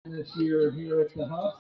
this year here at the Hub.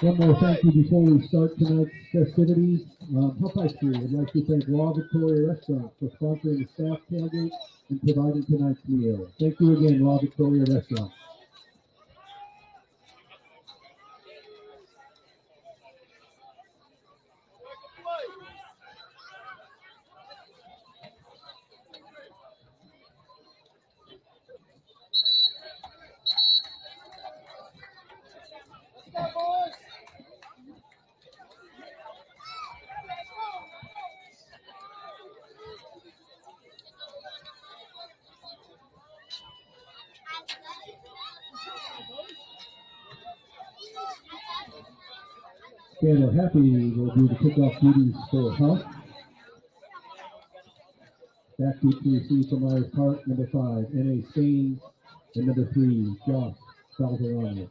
One more thank you before we start tonight's festivities. Popeye Street would like to thank Raw Victoria Restaurant for sponsoring the staff tailgate and providing tonight's meal. Thank you again, Raw Victoria Restaurant. Scanner Happy will do the kickoff duties for Huff. Back to receive from Myers Park, number 5, N.A. Staines, and number 3, Josh Salvarano.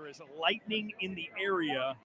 there is lightning in the area.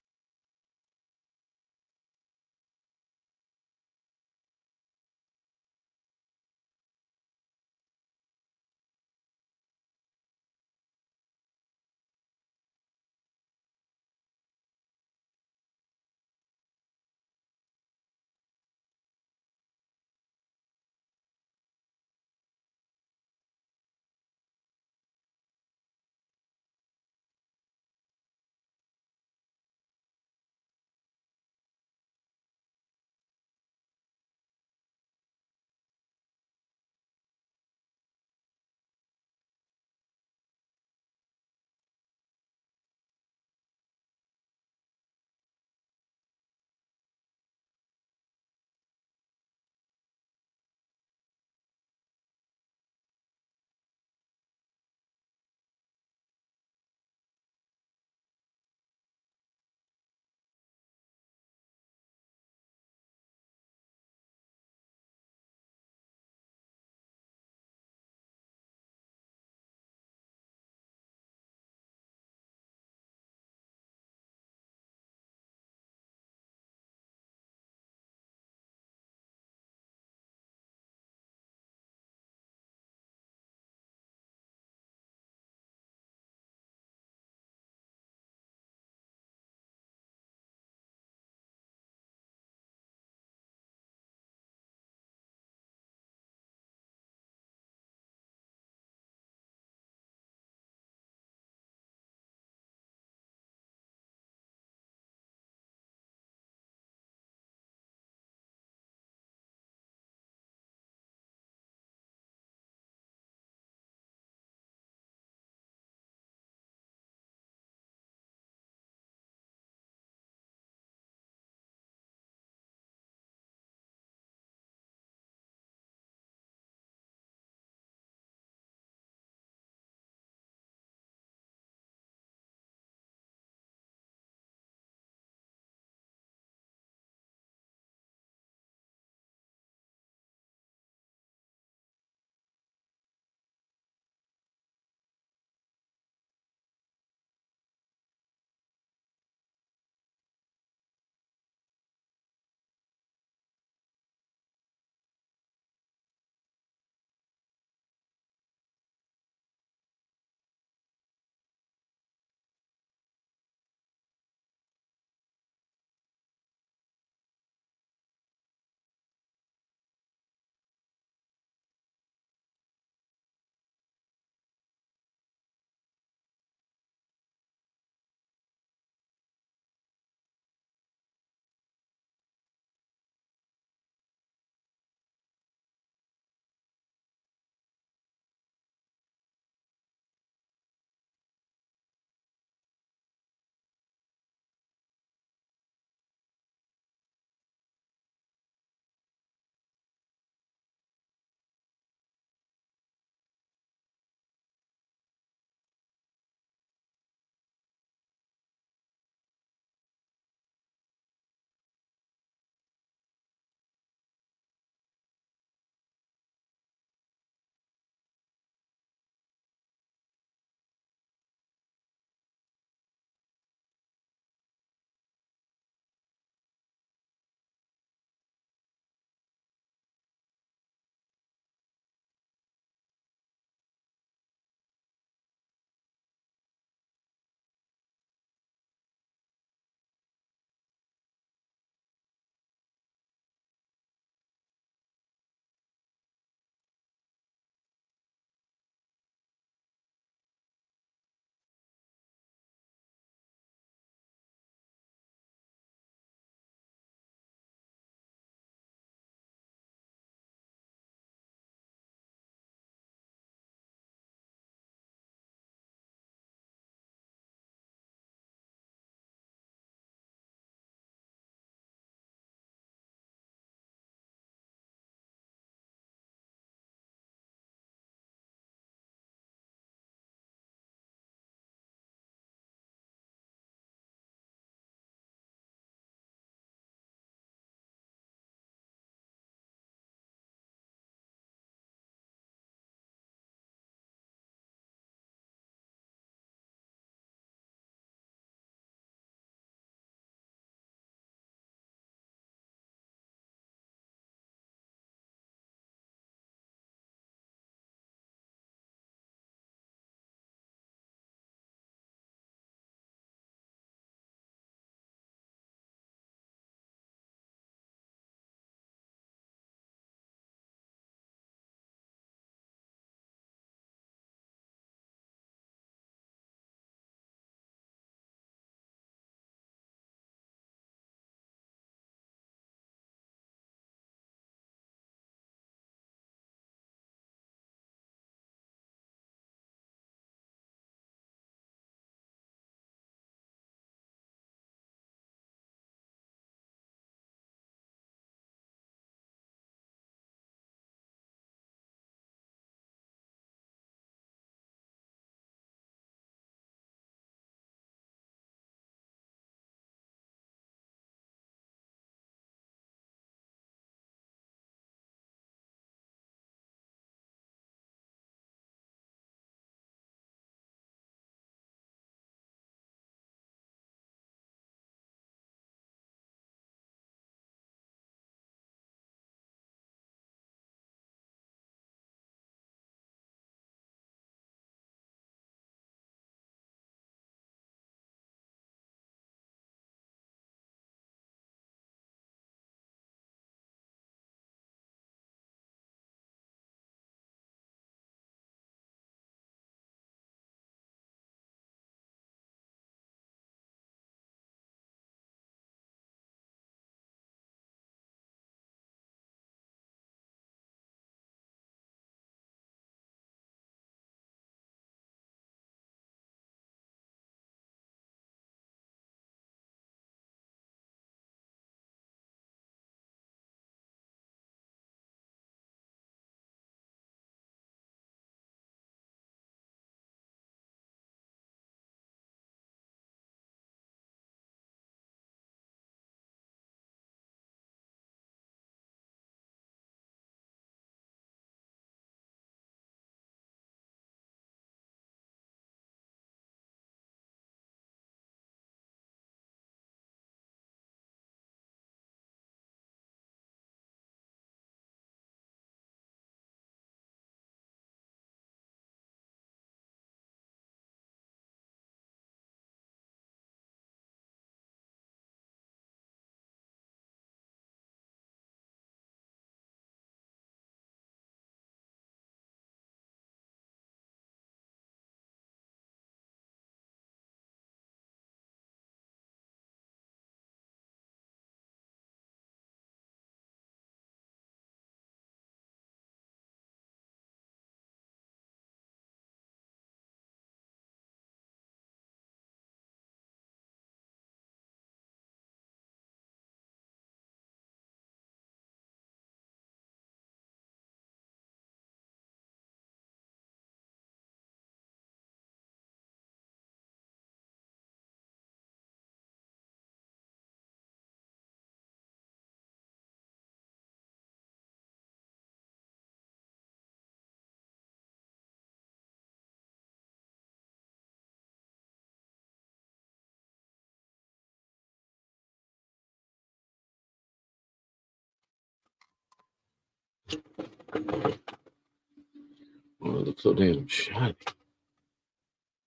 Oh, it looks so damn shiny.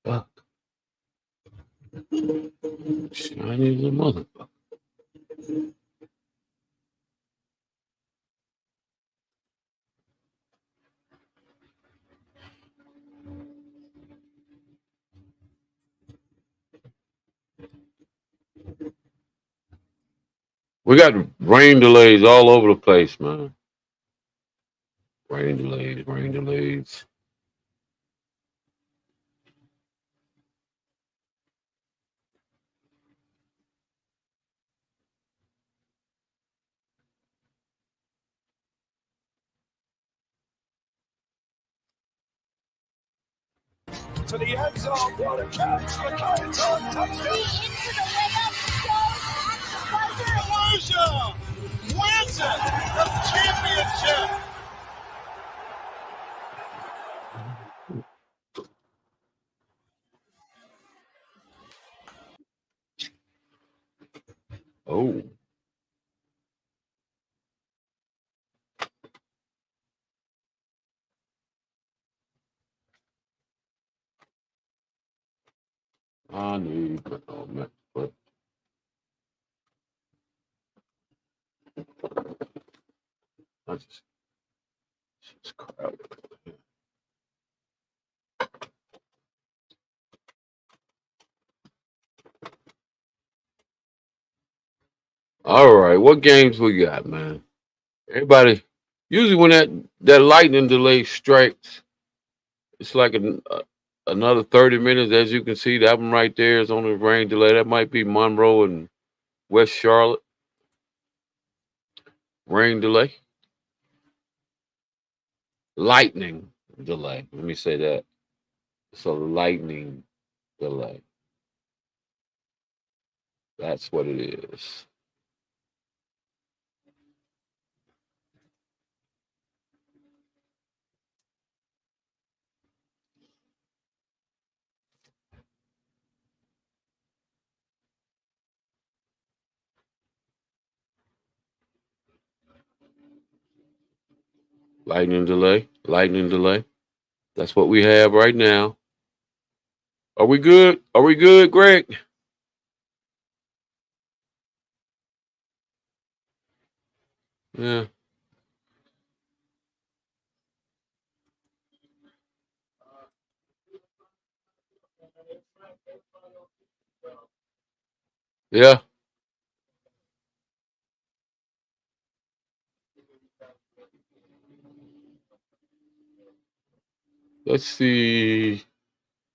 Fuck. Shiny as a motherfucker. We got rain delays all over the place, man. Rain delays, rain delays. To the end zone. What a catch. McCoy, touchdown. Volusia wins it. The championship. Oh, I need, oh man, but I just crowded. All right, what games we got, man? Everybody, usually when that lightning delay strikes, it's like another 30 minutes. As you can see, that one right there is on the rain delay. That might be Monroe and West Charlotte rain delay, lightning delay. Let me say that. It's a lightning delay. That's what it is. Lightning delay, lightning delay. That's what we have right now. Are we good? Are we good, Greg? Yeah. Yeah. Let's see.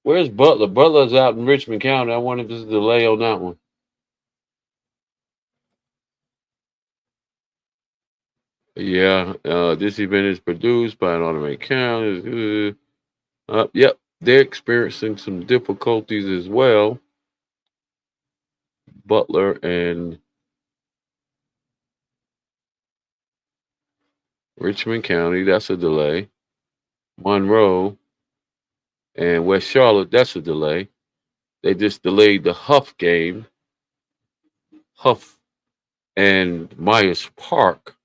Where's Butler? Butler's out in Richmond County. I wonder if there's a delay on that one. Yeah. This event is produced by an automated county. Yep. They're experiencing some difficulties as well. Butler and Richmond County. That's a delay. Monroe and West Charlotte. That's a delay. They just delayed the Huff game. Huff and Myers Park.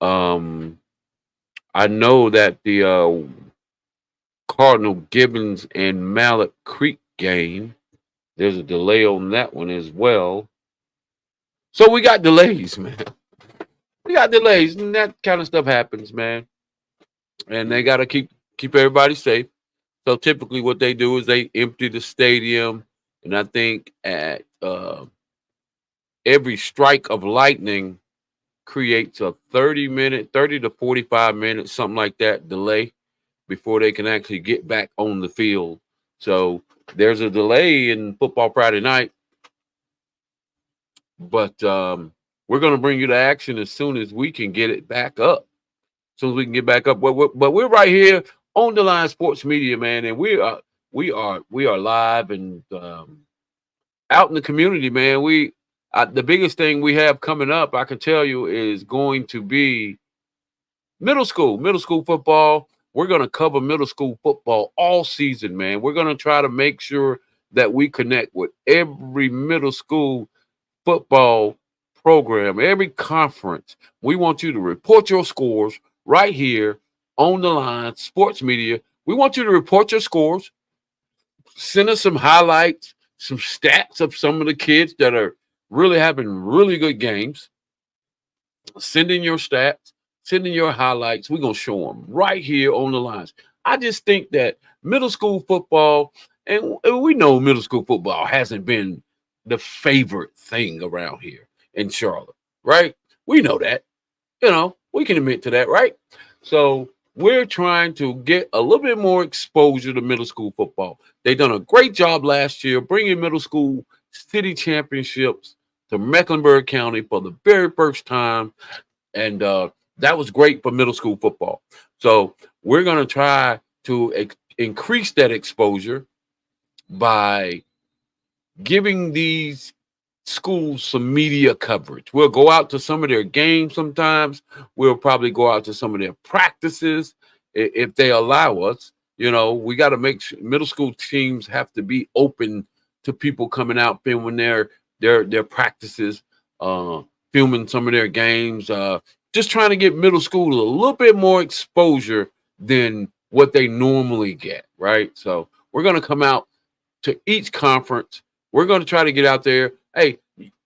Um, I know that the Cardinal Gibbons and Mallet Creek game, there's a delay on that one as well. So we got delays, man. We got delays, and that kind of stuff happens, man. And they got to keep everybody safe. So typically, what they do is they empty the stadium, and I think at every strike of lightning creates a 30-minute, 30 to 45 minutes, something like that delay before they can actually get back on the field. So there's a delay in football Friday night, but we're going to bring you to action as soon as we can get it back up. As soon as we can get back up, but we're right here on the Line Sports Media, man, and we are live and out in the community, man. The biggest thing we have coming up, I can tell you, is going to be middle school football. We're going to cover middle school football all season, man. We're going to try to make sure that we connect with every middle school football program, every conference. We want you to report your scores, right here on the line, sports media. We want you to report your scores, send us some highlights, some stats of some of the kids that are really having really good games. Send in your stats, send in your highlights. We're going to show them right here on the lines. I just think that middle school football, and we know middle school football hasn't been the favorite thing around here in Charlotte, right? We know that. We can admit to that, right? So we're trying to get a little bit more exposure to middle school football. They've done a great job last year bringing middle school city championships to Mecklenburg County for the very first time, and that was great for middle school football. So we're going to try to increase that exposure by giving these schools some media coverage. We'll go out to some of their games sometimes. We'll probably go out to some of their practices if they allow us. We got to make sure middle school teams have to be open to people coming out filming their practices, filming some of their games, just trying to get middle school a little bit more exposure than what they normally get, right? So we're going to come out to each conference. We're going to try to get out there. Hey,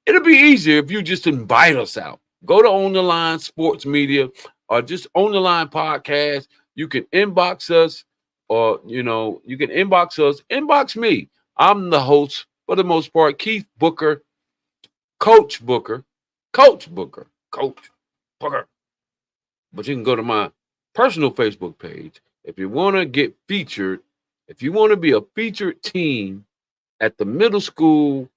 it'll be easier if you just invite us out. Go to On the Line Sports Media or just On the Line Podcast. You can inbox us, or you can inbox us. Inbox me. I'm the host for the most part. Keith Booker, Coach Booker, Coach Booker, Coach Booker. But you can go to my personal Facebook page if you want to get featured. If you want to be a featured team at the middle school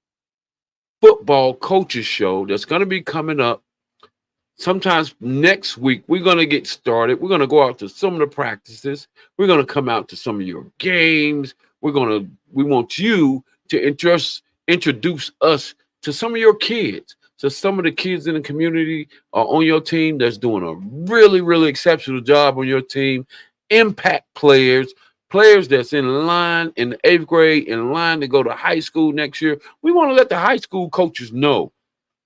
football coaches show that's going to be coming up sometimes next week. We're going to get started. We're going to go out to some of the practices. We're going to come out to some of your games. We want you to introduce us to some of your kids. So some of the kids in the community are on your team that's doing a really, really exceptional job on your team. Impact players that's in line in the 8th grade, in line to go to high school next year. We want to let the high school coaches know.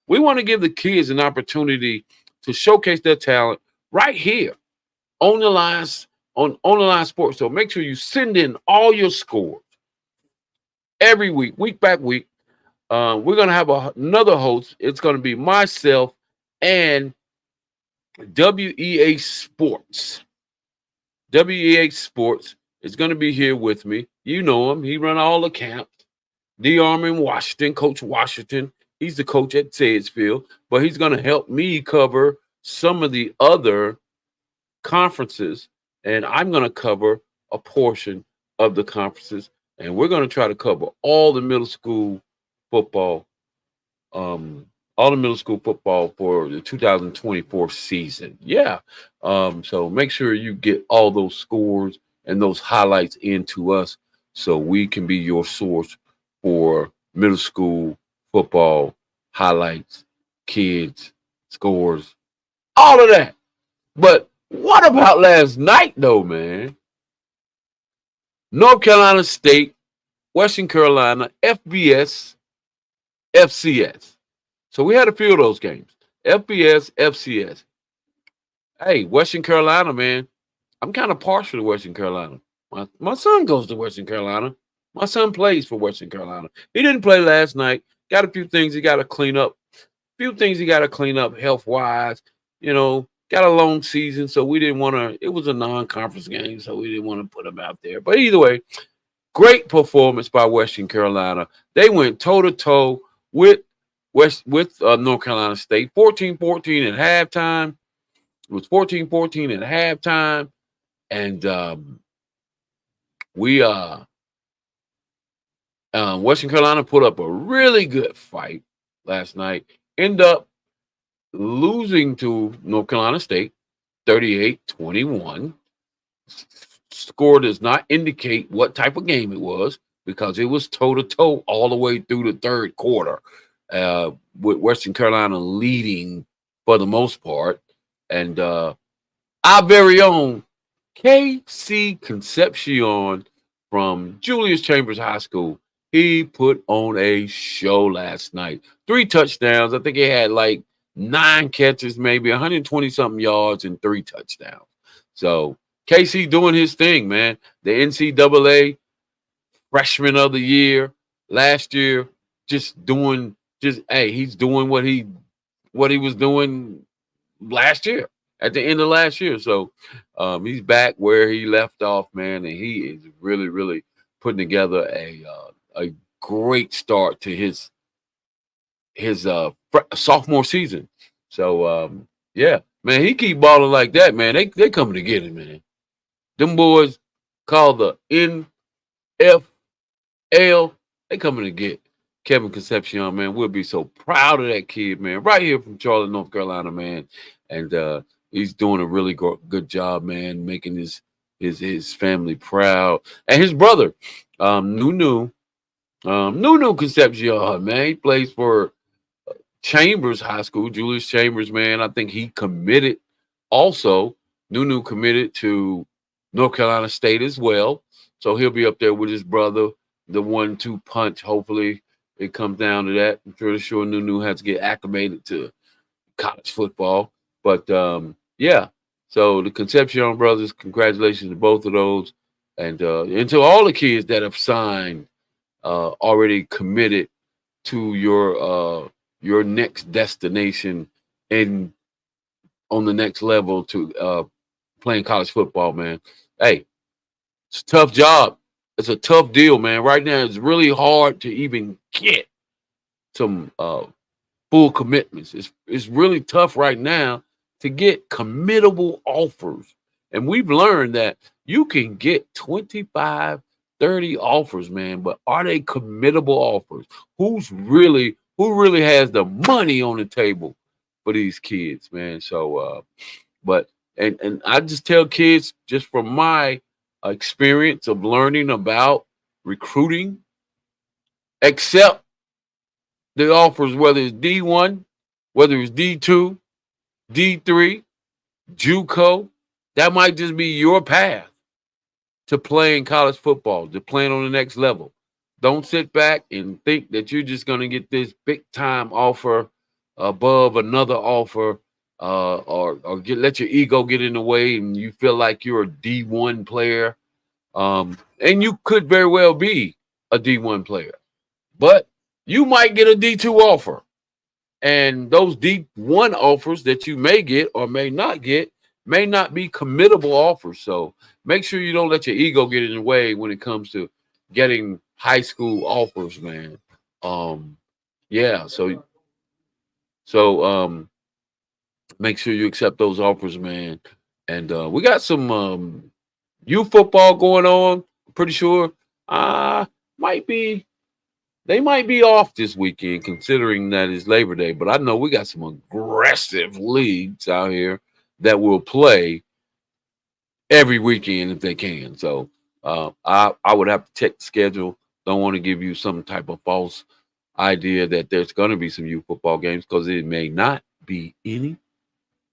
We want to give the kids an opportunity to showcase their talent right here on the lines, on the line sports. So make sure you send in all your scores every week by week. We're going to have another host. It's going to be myself and WEA Sports. WEA Sports is going to be here with me. You know him. He run all the camps. D. Armin Washington, Coach Washington. He's the coach at Sayersfield, but he's going to help me cover some of the other conferences, and I'm going to cover a portion of the conferences, and we're going to try to cover all the middle school football, all the middle school football for the 2024 season. Yeah. So make sure you get all those scores and those highlights into us so we can be your source for middle school football highlights, kids, scores, all of that. But what about last night, though, man? North Carolina State, Western Carolina, FBS, FCS. So we had a few of those games. FBS, FCS. Hey, Western Carolina, man. I'm kind of partial to Western Carolina. My son goes to Western Carolina. My son plays for Western Carolina. He didn't play last night. Got a few things he got to clean up. Health-wise. Got a long season, so we didn't want to. It was a non-conference game, so we didn't want to put him out there. But either way, great performance by Western Carolina. They went toe-to-toe with North Carolina State. 14-14 at halftime. It was 14-14 at halftime. And Western Carolina put up a really good fight last night. End up losing to North Carolina State 38-21. Score does not indicate what type of game it was because it was toe-to-toe all the way through the third quarter, with Western Carolina leading for the most part. And our very own KC Concepcion from Julius Chambers High School, he put on a show last night. 3 touchdowns. I think he had like 9 catches, maybe 120 something yards and 3 touchdowns. So KC doing his thing, man. The NCAA freshman of the year last year, just doing just hey, he's doing what he was doing last year at the end of last year. So he's back where he left off, man, and he is really, really putting together a great start to his sophomore season. So yeah, man, he keep balling like that, man. They coming to get him, man. Them boys called the NFL. They coming to get Kevin Concepcion, man. We'll be so proud of that kid, man. Right here from Charlotte, North Carolina, man. And he's doing a really good job, man, making his family proud. And his brother, Nunu Concepcion, man. He plays for Chambers High School, Julius Chambers, man. I think he committed also. Nunu committed to North Carolina State as well. So he'll be up there with his brother, the 1-2 punch. Hopefully it comes down to that. I'm pretty sure Nunu has to get acclimated to college football. But yeah, so the Concepcion brothers, congratulations to both of those. And to all the kids that have signed, already committed to your next destination and on the next level to playing college football, man. Hey, it's a tough job. It's a tough deal, man. Right now, it's really hard to even get some full commitments. It's really tough right now to get committable offers. And we've learned that you can get 25, 30 offers, man, but are they committable offers? Who really has the money on the table for these kids, man? So but and I just tell kids, just from my experience of learning about recruiting, accept the offers, whether it's D1, whether it's D2, D3, JUCO. That might just be your path to playing college football, to playing on the next level. Don't sit back and think that you're just going to get this big time offer above another offer, let your ego get in the way and you feel like you're a D1 player. And you could very well be a D1 player, but you might get a D2 offer. And those D1 offers that you may get or may not get may not be committable offers. So make sure you don't let your ego get in the way when it comes to getting high school offers, man. Yeah, so make sure you accept those offers, man. And we got some youth football going on. Pretty sure might be they might be off this weekend, considering that it's Labor Day. But I know we got some aggressive leagues out here that will play every weekend if they can. So I would have to check the schedule. Don't want to give you some type of false idea that there's going to be some youth football games, because it may not be any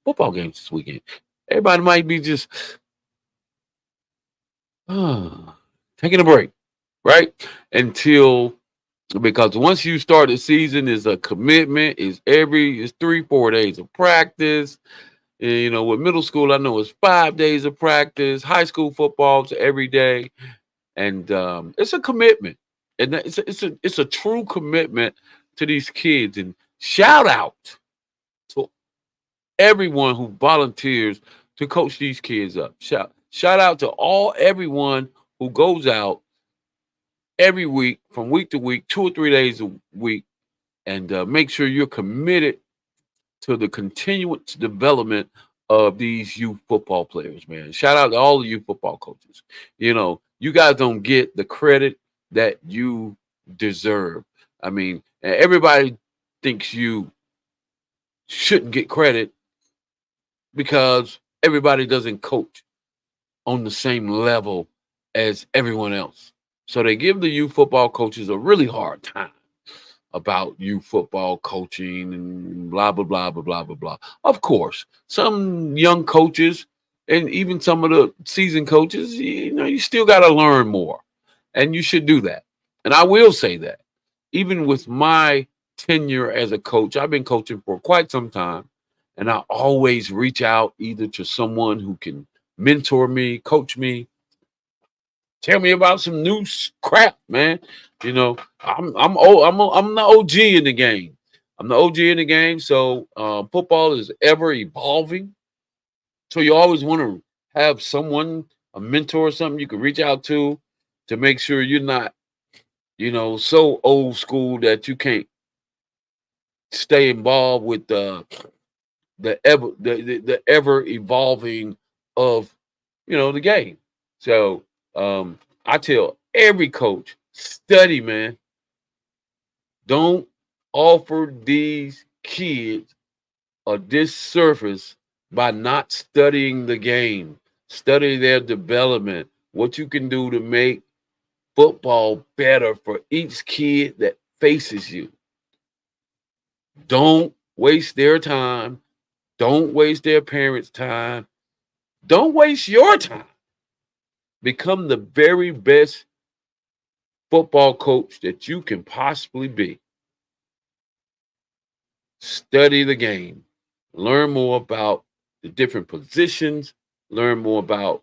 football games this weekend. Everybody might be just taking a break, right? Until, because once you start the season, is a commitment. It's 3-4 days of practice. And, you know, with middle school, I know it's 5 days of practice. High school football is every day, and it's a commitment, and it's a true commitment to these kids. And shout out to everyone who volunteers to coach these kids up. Shout out to everyone who goes out every week, from week to week, 2 or 3 days a week, and make sure you're committed to the continuous development of these youth football players, man. Shout out to all the youth football coaches. You know, you guys don't get the credit that you deserve. I mean, everybody thinks you shouldn't get credit because everybody doesn't coach on the same level as everyone else. So they give the youth football coaches a really hard time about youth football coaching and blah, blah, blah, blah, blah, blah, blah. Of course, some young coaches and even some of the seasoned coaches, you know, you still got to learn more, and you should do that. And I will say that even with my tenure as a coach. I've been coaching for quite some time, and I always reach out either to someone who can mentor me, coach me, tell me about some new crap, man. You know, I'm the OG in the game. I'm the OG in the game. So football is ever evolving. So you always want to have someone, a mentor or something you can reach out to make sure you're not, so old school that you can't stay involved with the ever evolving of the game. So I tell every coach, study, man. Don't offer these kids a disservice by not studying the game. Study their development, what you can do to make football better for each kid that faces you. Don't waste their time. Don't waste their parents' time. Don't waste your time. Become the very best football coach that you can possibly be. Study the game. Learn more about the different positions. Learn more about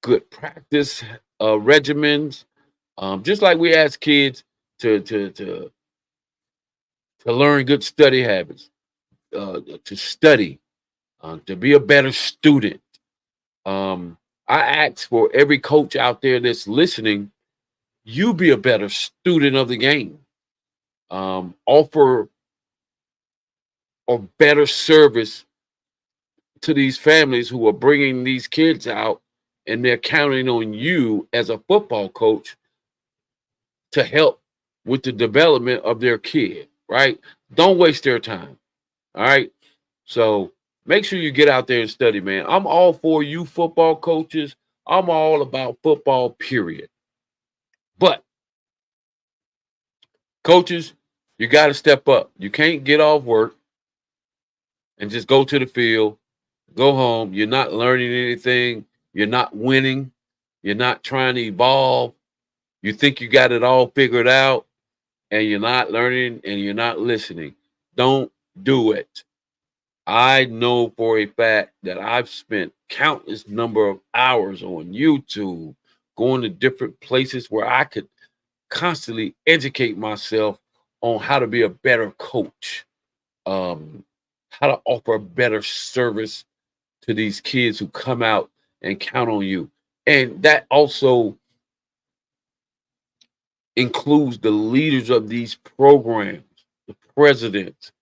good practice regimens. Just like we ask kids to learn good study habits, to study, to be a better student. I ask for every coach out there that's listening, you be a better student of the game. Offer a better service to these families who are bringing these kids out, and they're counting on you as a football coach to help with the development of their kid, right? Don't waste their time. All right. So make sure you get out there and study, man. I'm all for you football coaches. I'm all about football, period. But coaches, you got to step up. You can't get off work and just go to the field, go home. You're not learning anything. You're not winning. You're not trying to evolve. You think you got it all figured out, and you're not learning and you're not listening. Don't do it. I know for a fact that I've spent countless number of hours on YouTube, going to different places where I could constantly educate myself on how to be a better coach, um, how to offer a better service to these kids who come out and count on you. And that also includes the leaders of these programs, the presidents,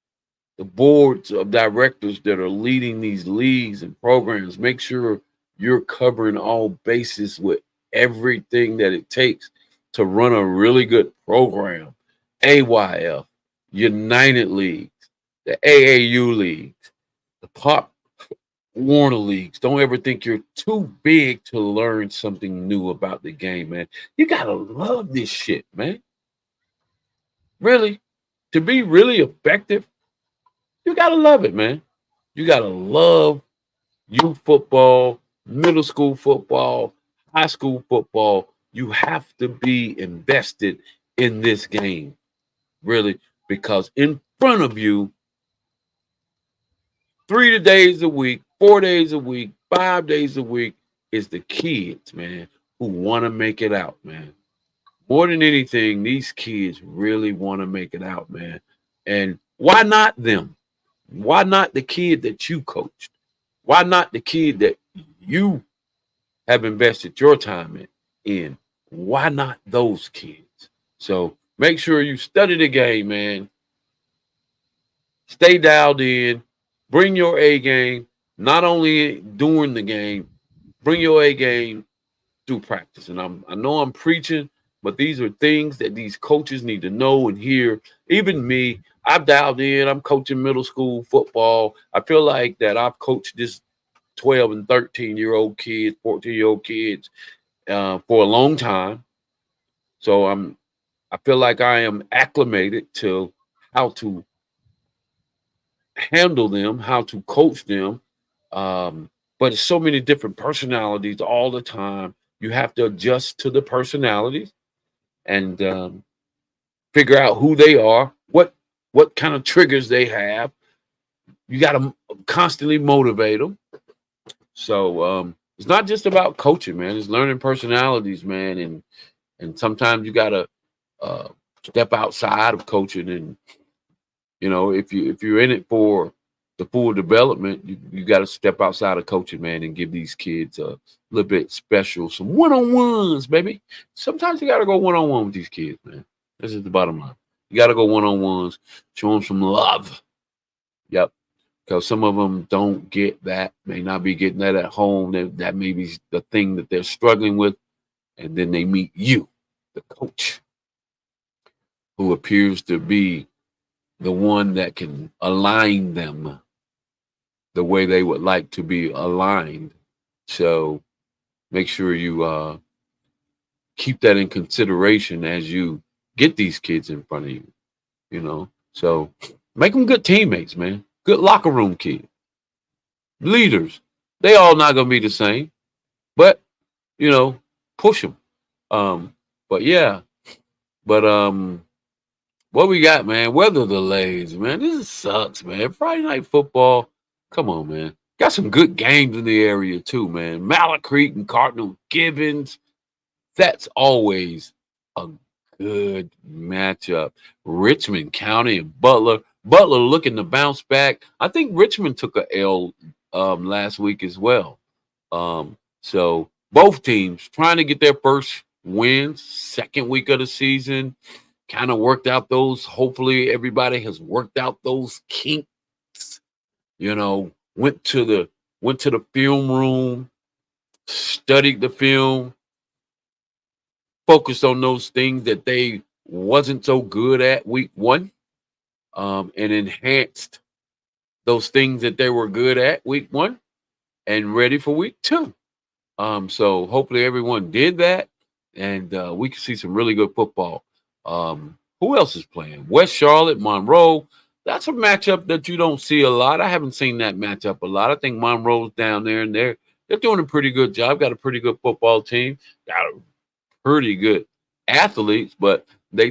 the boards of directors that are leading these leagues and programs. Make sure you're covering all bases with everything that it takes to run a really good program. AYF, United Leagues, the AAU leagues, the Pop Warner leagues. Don't ever think you're too big to learn something new about the game, man. You gotta love this shit, man. Really, to be really effective, you gotta love it, man. You gotta love youth football, middle school football, high school football. You have to be invested in this game, really, because in front of you, 3 days a week, 4 days a week, 5 days a week is the kids, man, who want to make it out, man. More than anything, these kids really want to make it out, man. And why not them? Why not the kid that you coached? Why not the kid that you have invested your time in? Why not those kids? So make sure you study the game, man. Stay dialed in. Bring your A game, not only during the game, bring your A game through practice. And I know I'm preaching, but these are things that these coaches need to know and hear. Even me, I've dialed in. I'm coaching middle school football. I feel like that I've coached this 12 and 13-year-old kids, 14-year-old kids for a long time. So I feel like I am acclimated to how to handle them, how to coach them. But it's so many different personalities all the time. You have to adjust to the personalities and figure out who they are, what kind of triggers they have. You got to constantly motivate them. So it's not just about coaching, man. It's learning personalities, man, and sometimes you got to uh, step outside of coaching, and if you're in it for the full development, you got to step outside of coaching, man, and give these kids a little bit special, some one-on-ones, baby. Sometimes you got to go one-on-one with these kids, man. This is the bottom line. You got to go one-on-ones, show them some love. Yep. Because some of them don't get that, may not be getting that at home. That may be the thing that they're struggling with. And then they meet you, the coach, who appears to be the one that can align them the way they would like to be aligned. So make sure you keep that in consideration as you get these kids in front of you, you know. So make them good teammates, man. Good locker room kids, leaders. They all not gonna be the same, but you know, push them. Um, but yeah, but what we got, man? Weather delays, man. This sucks, man. Friday night football. Come on, man. Got some good games in the area too, man. Mallet Creek and Cardinal Gibbons. That's always a good matchup. Richmond County and Butler. Butler looking to bounce back. I think Richmond took a L last week as well. So both teams trying to get their first wins, second week of the season. Kind of worked out those. Hopefully, everybody has worked out those kinks. Went to the film room, studied the film, focused on those things that they wasn't so good at week one, and enhanced those things that they were good at week one and ready for week two. So hopefully everyone did that, and we can see some really good football. Who else is playing? West Charlotte, Monroe. That's a matchup that you don't see a lot. I haven't seen that matchup a lot. I think Monroe's down there, and they're doing a pretty good job. Got a pretty good football team. Got a pretty good athletes, but they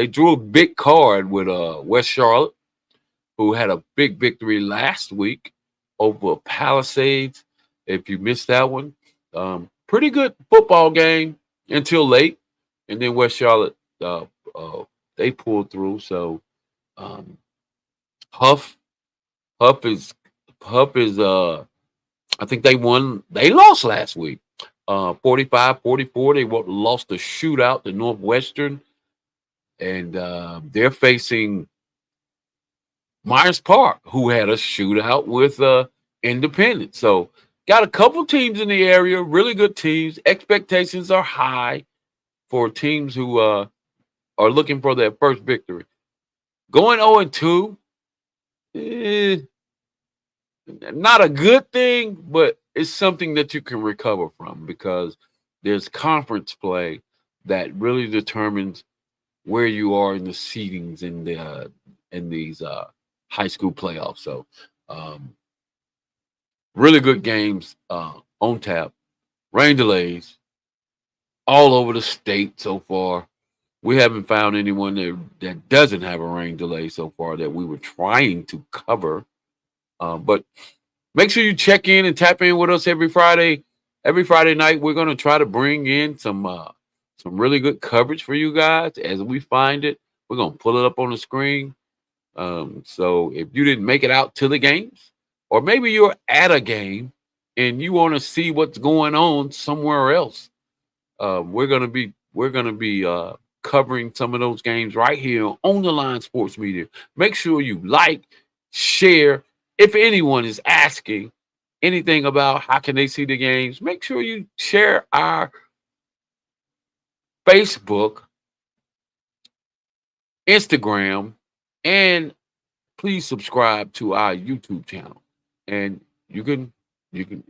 drew a big card with West Charlotte, who had a big victory last week over Palisades. If you missed that one, pretty good football game until late, and then West Charlotte they pulled through. So Huff Huff is Huff is I think they lost last week. 45-44. They lost the shootout to Northwestern, and they're facing Myers Park, who had a shootout with Independence. So got a couple teams in the area, really good teams. Expectations are high for teams who are looking for their first victory. Going 0-2, not a good thing, but it's something that you can recover from because there's conference play that really determines where you are in the seedings in these high school playoffs. So really good games on tap. Rain delays all over the state so far. We haven't found anyone that doesn't have a rain delay so far that we were trying to cover. But make sure you check in and tap in with us every Friday. Every Friday night, we're going to try to bring in some really good coverage for you guys as we find it. We're going to pull it up on the screen. So if you didn't make it out to the games, or maybe you're at a game and you want to see what's going on somewhere else, we're gonna be covering some of those games right here on the Line Sports Media. Make sure you like, share. If anyone is asking anything about how can they see the games, make sure you share our Facebook, Instagram, and please subscribe to our YouTube channel. And you can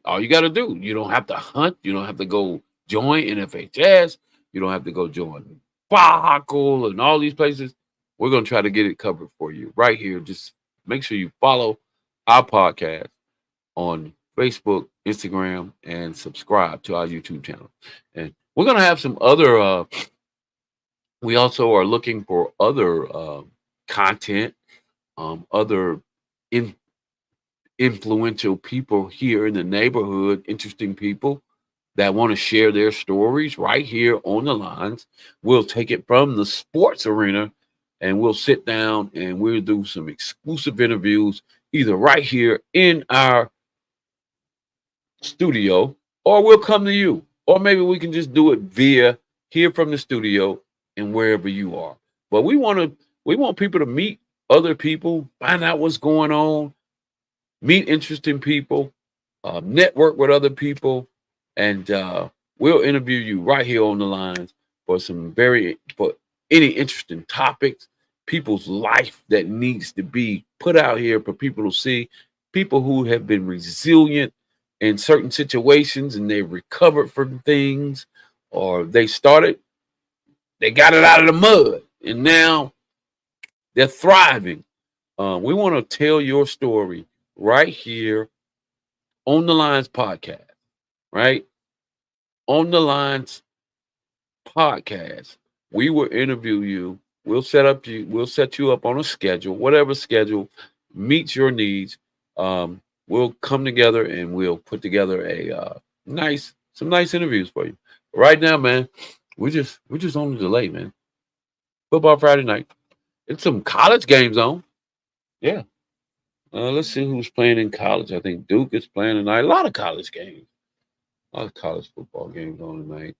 all you got to do. You don't have to hunt. You don't have to go join NFHS. You don't have to go join Sparkle and all these places. We're going to try to get it covered for you right here. Just make sure you follow our podcast on Facebook, Instagram, and subscribe to our YouTube channel. And we're going to have some other we also are looking for other content, other in, influential people here in the neighborhood, interesting people that want to share their stories right here on the lines. We'll take it from the sports arena and we'll sit down and we'll do some exclusive interviews either right here in our studio or we'll come to you. Or maybe we can just do it via here from the studio and wherever you are. But we want people to meet other people, find out what's going on, meet interesting people, network with other people, and we'll interview you right here on the lines for any interesting topics, people's life that needs to be put out here for people to see, people who have been resilient in certain situations and they've recovered from things, or they got it out of the mud, and now they're thriving. We want to tell your story right here on the Lines podcast, right? On the Lines podcast. We will interview you. We'll set you up on a schedule, whatever schedule meets your needs. We'll come together and we'll put together a some nice interviews for you. Right now, man, we're just on the delay, man. Football Friday night. It's some college games on. Yeah. Let's see who's playing in college. I think Duke is playing tonight. A lot of college games. A lot of college football games on tonight.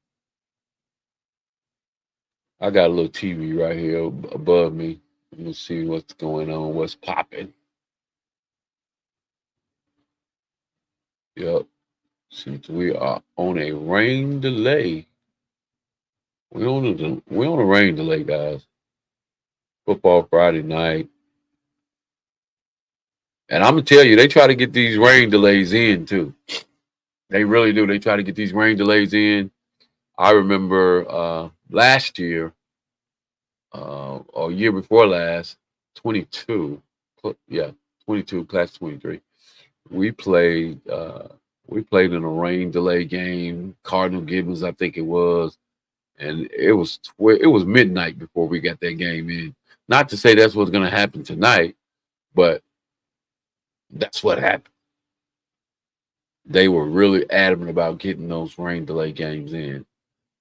I got a little TV right here above me. Let's see what's going on, what's popping. Yep. Since we are on a rain delay. We're on a rain delay, guys. Football Friday night. And I'm gonna tell you, they try to get these rain delays in too. They really do. They try to get these rain delays in. I remember last year, or year before last, 22. Yeah, 22, class 23. We played we played in a rain delay game, Cardinal Gibbons, I think it was, and it was midnight before we got that game in. Not to say that's what's going to happen tonight, but that's what happened. They were really adamant about getting those rain delay games in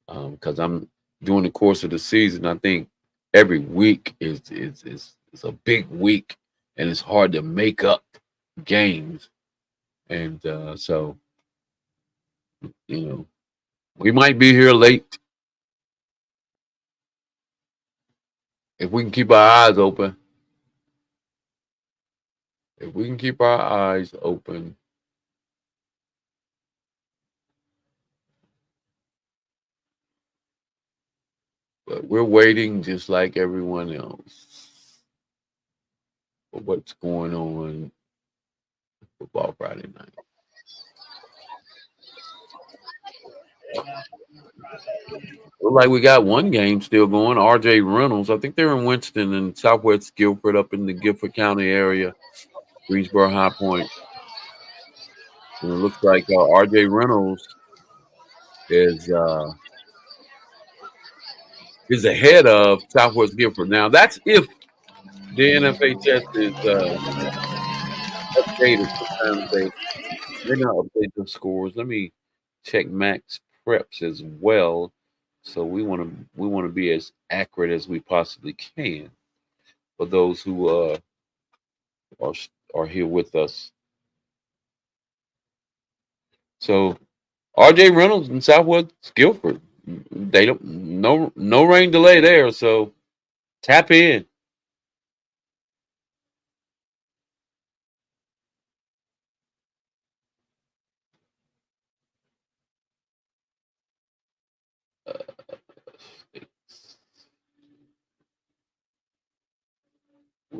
because I'm during the course of the season. I think every week is a big week, and it's hard to make up games, and so you know we might be here late if we can keep our eyes open. If we can keep our eyes open, but we're waiting just like everyone else for what's going on football Friday night. Look like we got one game still going. RJ Reynolds. I think they're in Winston and Southwest Guilford up in the Guilford County area, Greensboro High Point. And it looks like RJ Reynolds is uh, is ahead of Southwest Guilford. Now that's if the NFHS is updated. Sometimes they not update the scores. Let me check Max Preps as well. So we want to be as accurate as we possibly can for those who are are here with us. So RJ Reynolds and Southwest Guilford, they don't no rain delay there. So tap in.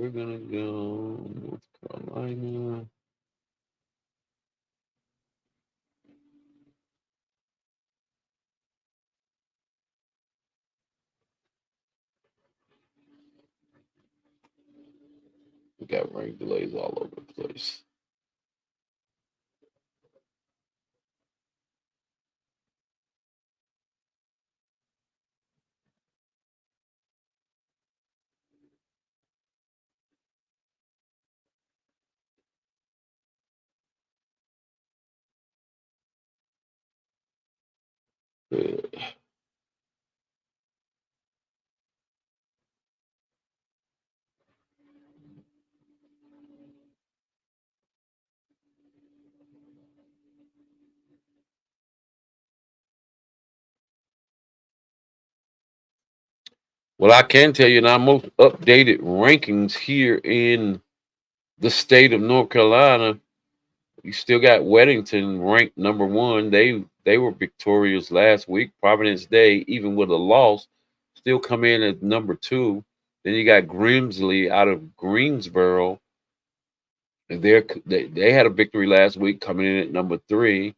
We're gonna go North Carolina. We got rain delays all over the place. Well, I can tell you now, most updated rankings here in the state of North Carolina. You still got Weddington ranked number one. They were victorious last week. Providence Day, even with a loss, still come in at number two. Then you got Grimsley out of Greensboro. And they had a victory last week, coming in at number three.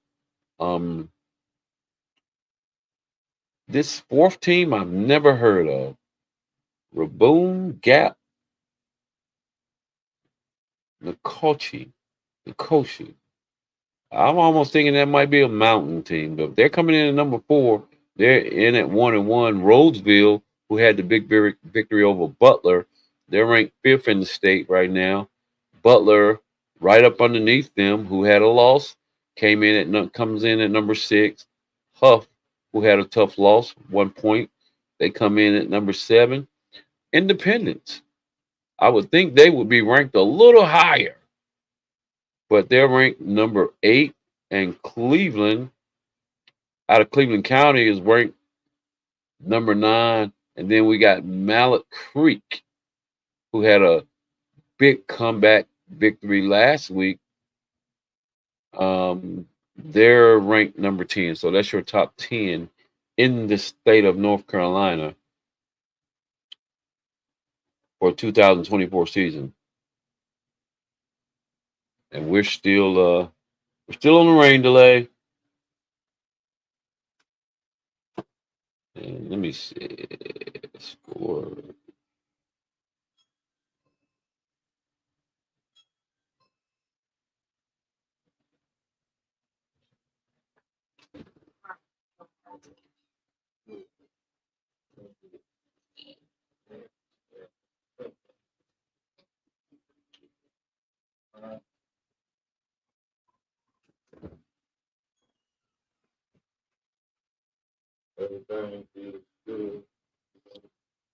Um, this fourth team I've never heard of. Raboon Gap Nkochi. Nkoshi. I'm almost thinking that might be a mountain team, but they're coming in at number four. They're in at 1-1. Rhodesville, who had the big victory over Butler, they're ranked fifth in the state right now. Butler, right up underneath them, who had a loss, comes in at number six. Huff, who had a tough loss, 1 point, they come in at number seven. Independence, I would think they would be ranked a little higher, but they're ranked number eight. And Cleveland, out of Cleveland County, is ranked number nine. And then we got Mallet Creek, who had a big comeback victory last week. They're ranked number 10. So that's your top 10 in the state of North Carolina for 2024 season. And we're still on the rain delay. And let me see. Score.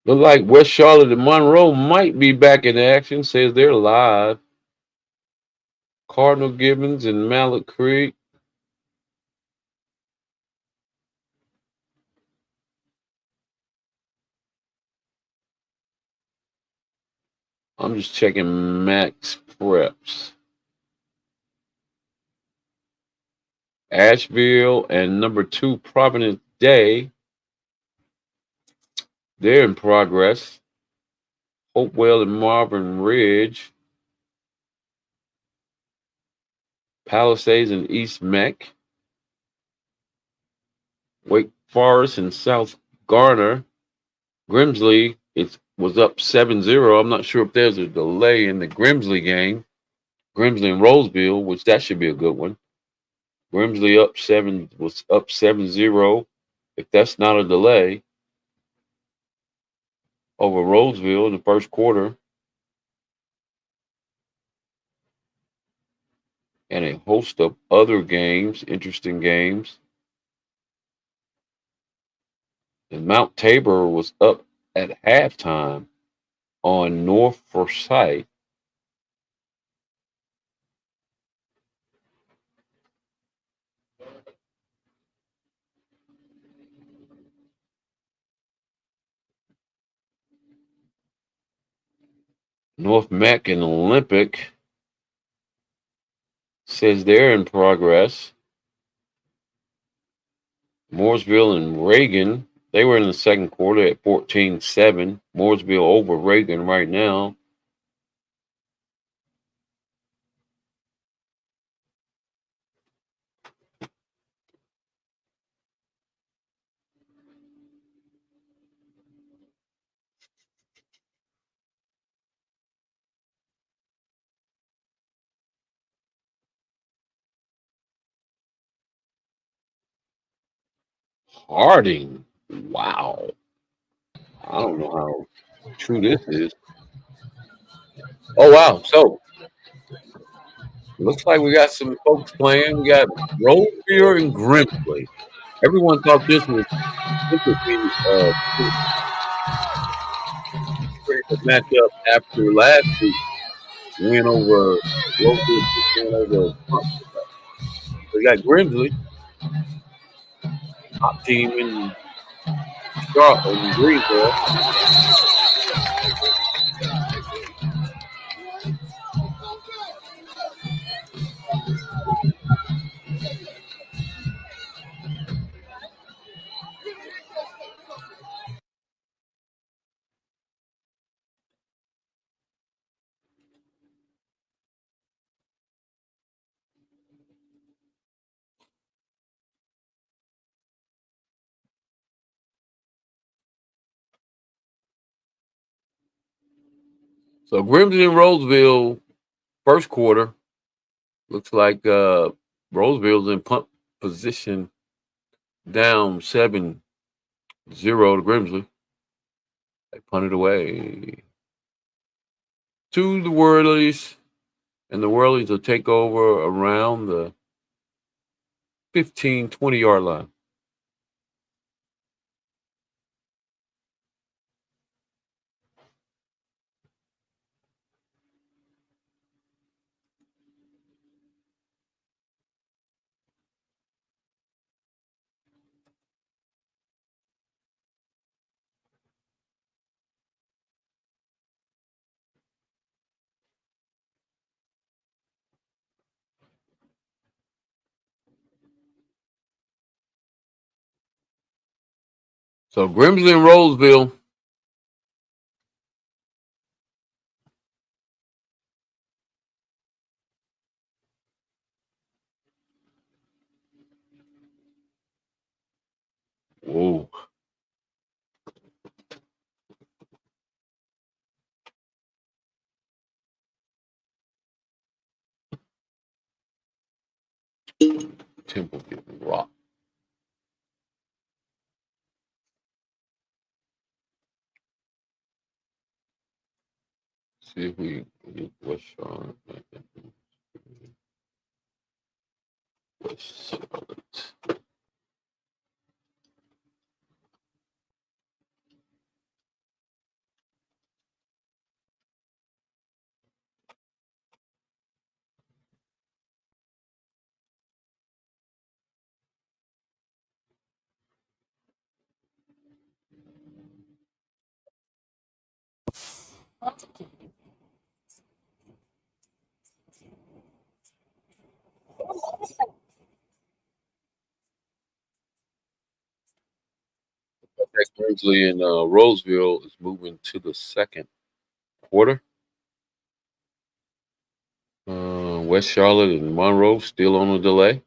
Look like West Charlotte and Monroe might be back in action. Says they're live. Cardinal Gibbons and Mallet Creek. I'm just checking Max Preps. Asheville and number 2 Providence Day. They're in progress. Hopewell and Marvin Ridge. Palisades and East Meck. Wake Forest and South Garner. Grimsley was up 7-0. I'm not sure if there's a delay in the Grimsley game. Grimsley and Roseville, which that should be a good one. Grimsley was up 7-0. If that's not a delay over Roseville in the first quarter. And a host of other games, interesting games. And Mount Tabor was up at halftime on North Forsyth. North Meck and Olympic says they're in progress. Mooresville and Reagan, they were in the second quarter at 14-7. Mooresville over Reagan right now. Harding, wow. I don't know how true this is. Oh, wow. So, looks like we got some folks playing. We got Rosefield and Grimsley. Everyone thought this would be pretty good matchup after last week win over Roseville, win over Pump. We got Grimsley, top team in Charlotte in Greensboro. So Grimsley and Roseville, first quarter, looks like Roseville's in punt position down 7-0 to Grimsley. They punted away to the Whirlies, and the Whirlies will take over around the 15, 20-yard line. So Grimsley and Roseville. Whoa. Temple getting rocked. See if we get West Charlotte. West Charlotte. Grimsley and Roseville is moving to the second quarter. West Charlotte and Monroe still on a delay.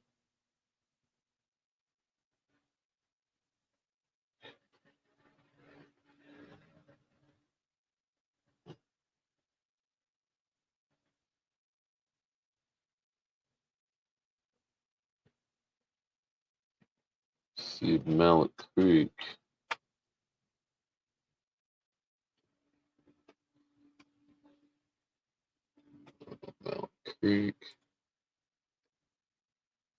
See if Malik Creek. Malik Creek.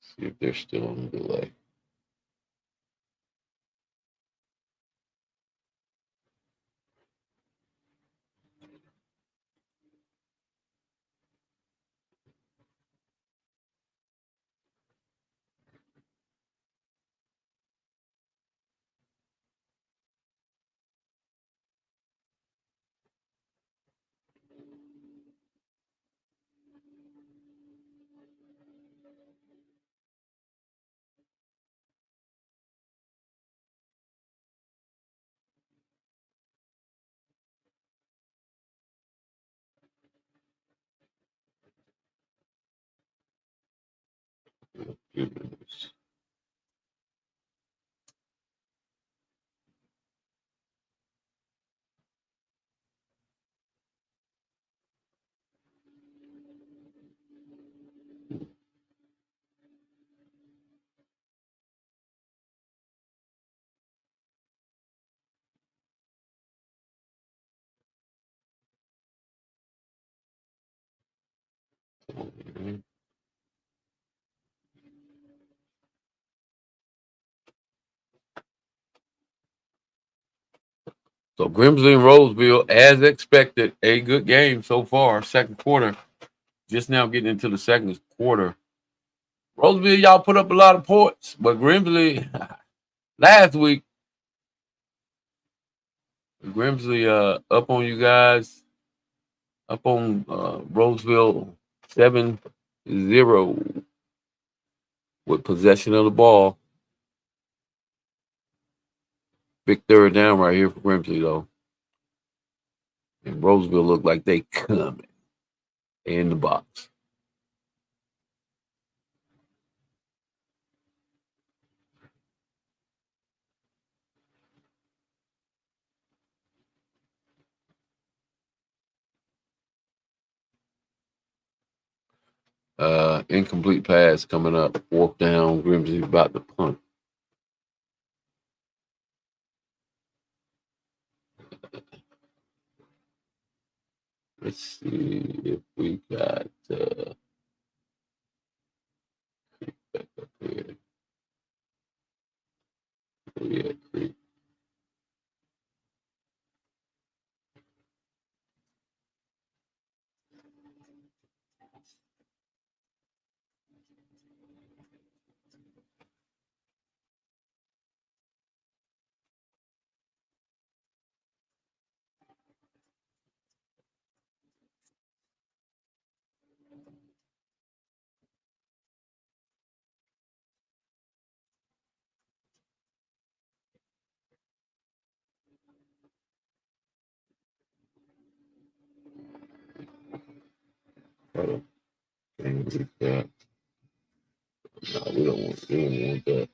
See if they're still on the delay. Goodness. So Grimsley and Roseville, as expected, a good game so far. Second quarter, just now getting into the second quarter. Roseville, y'all put up a lot of points, but Grimsley last week, Grimsley up on you guys, up on Roseville 7-0 with possession of the ball. Big third down right here for Grimsley though. And Roseville looked like they coming in the box. Incomplete pass coming up. Fourth down. Grimsley about to punt. Let's see if we got back up here. Yeah, Creek. Hold on. Can't get that. No, we don't want that.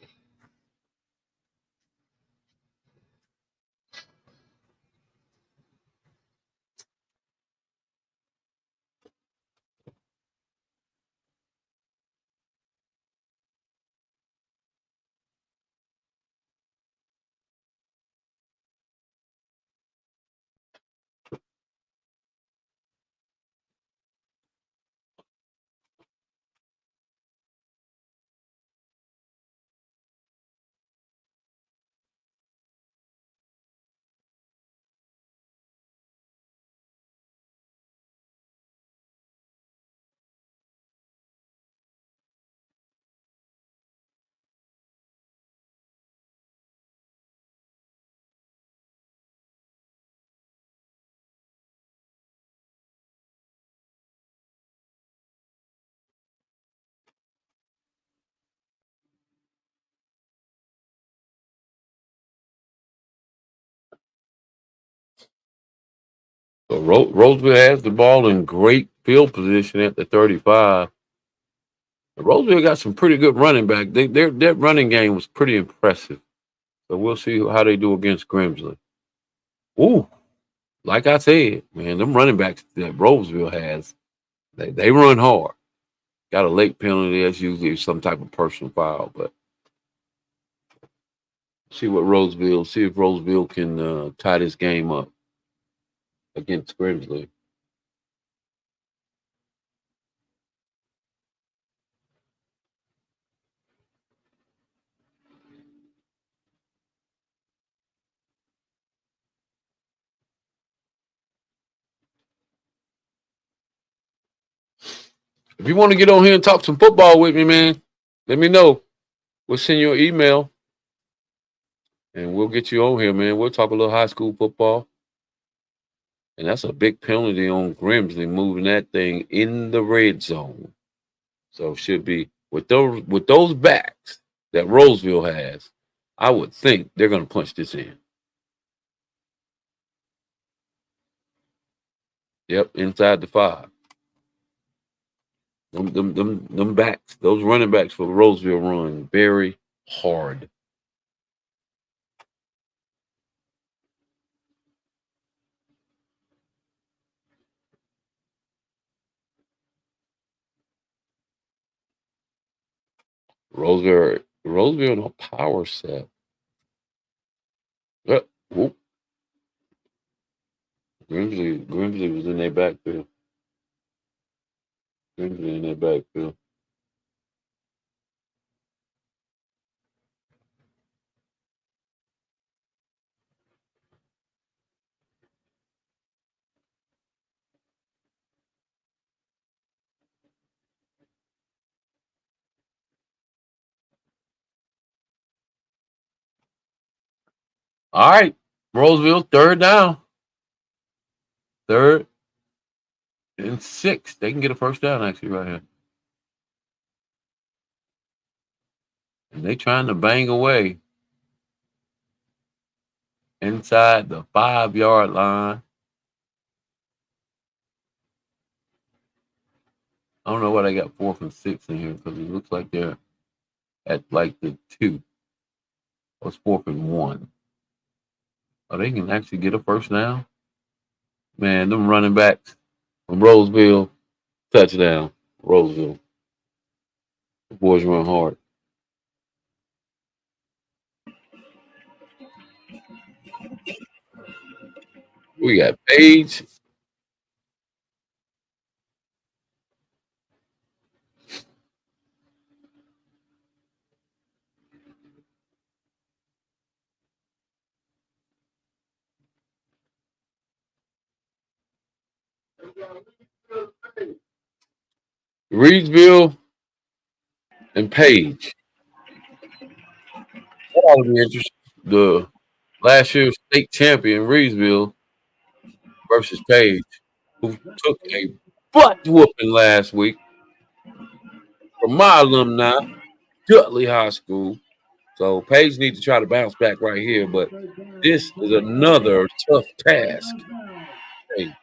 So Roseville has the ball in great field position at the 35. Roseville got some pretty good running back. Their running game was pretty impressive. So we'll see how they do against Grimsley. Ooh, like I said, man, them running backs that Roseville has, they run hard. Got a late penalty. That's usually some type of personal foul. But see if Roseville can tie this game up against Grimsley. If you want to get on here and talk some football with me, man, let me know. We'll send you an email and we'll get you on here, man. We'll talk a little high school football. And that's a big penalty on Grimsley moving that thing in the red zone. So it should be with those backs that Roseville has, I would think they're gonna punch this in. Yep, inside the 5. Them backs, those running backs for Roseville run very hard. Roseville in a power set. Yep. Whoop. Grimsley was in their backfield. Grimsley in their backfield. All right, Roseville, third down. Third and 6. They can get a first down actually right here. And they trying to bang away inside the 5-yard line. I don't know why they got 4th and 6 in here because it looks like they're at like the 2. Or it's 4th and 1. Oh, they can actually get a first down. Man, them running backs from Roseville, touchdown. Roseville. The boys run hard. We got Page. Reedsville and Page. That ought to be interesting. The last year's state champion, Reedsville, versus Page, who took a butt whooping last week from my alumni, Dudley High School. So Page needs to try to bounce back right here, but this is another tough task. Hey,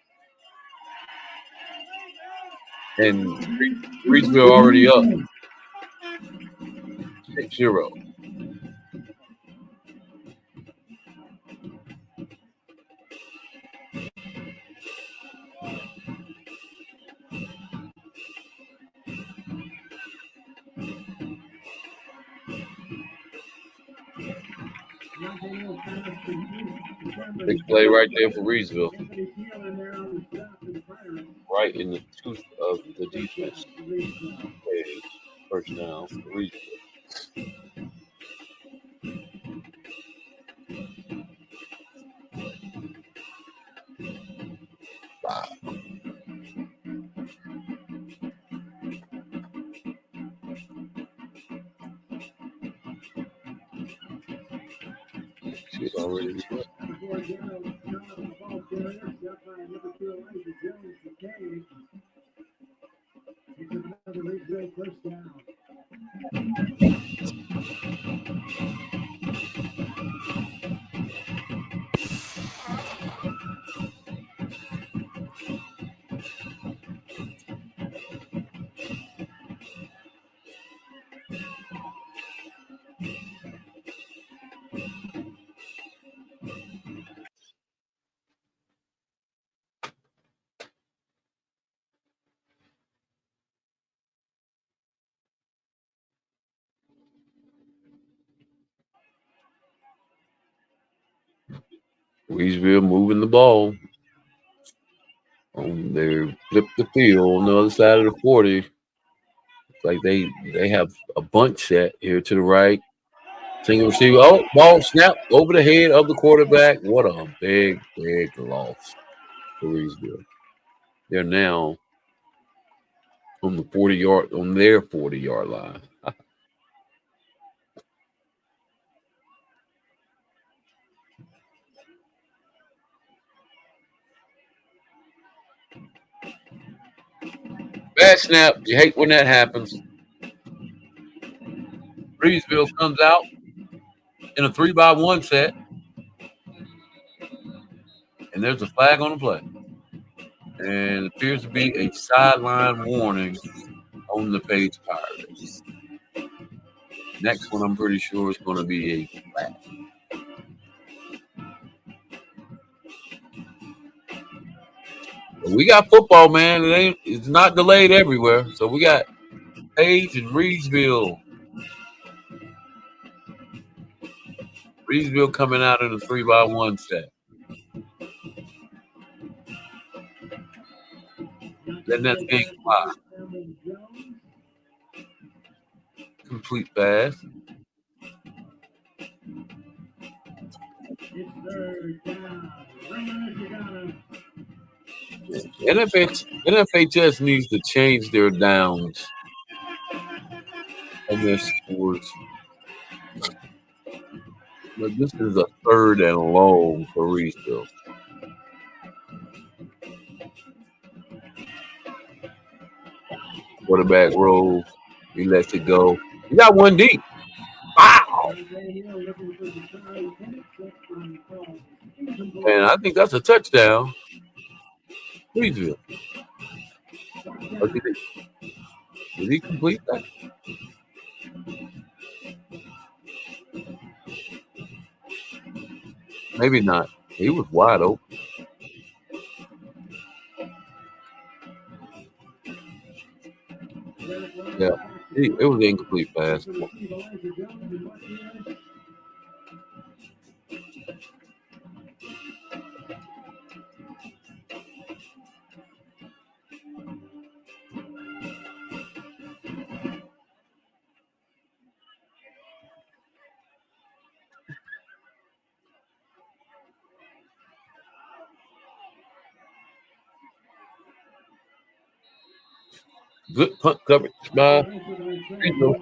and Reedsville already up 6-0. Big play right there for Reedsville. Right in the tooth of the defense. Page, first down for Reedsville. Wow. Should already be good. Reedsville moving the ball. They flip the field on the other side of the 40. It's like they have a bunch set here to the right. Single receiver. Oh, ball snap over the head of the quarterback. What a big loss for Reedsville. They're now on their 40-yard line. Bad snap. You hate when that happens. Reedsville comes out in a 3-by-1 set. And there's a flag on the play. And it appears to be a sideline warning on the Page Pirates. Next one, I'm pretty sure, is going to be a flag. But we got football, man. It's not delayed everywhere. So we got Page and Reedsville. Reedsville coming out in a 3-by-1 set. Letting that thing fly. Complete pass. NFHS needs to change their downs and their scores. But this is a third and long for Reese, though. Quarterback roll. He lets it go. He got one deep. Wow. And I think that's a touchdown. Reesville. Or did he complete that? Maybe not. He was wide open. Yeah. It was an incomplete pass. Good punt coverage by Reesville.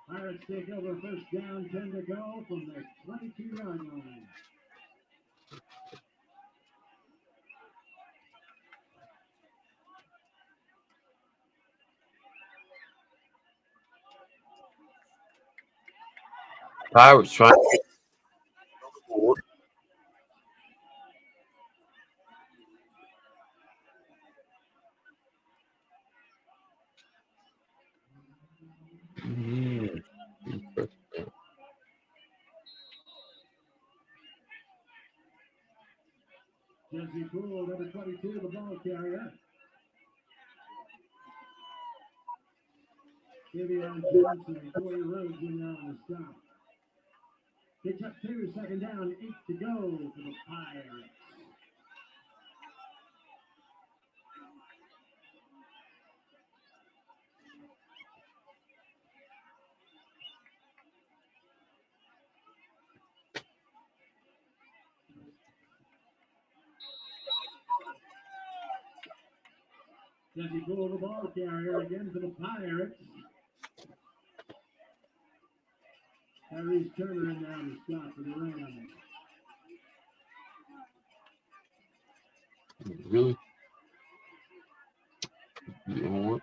Pirates take over first down, 10 to go from the 22-yard line. Pirates trying. Mm. Jesse Poole, number 22, the ball carrier. Davion Johnson, Corey Rhodes in on the stop. They took 2, second down, 8 to go for the Pirates. Jesse Poole, the ball carrier again for the Pirates. Tyrese Turner in there on the stop for the Rams. Really? You know what?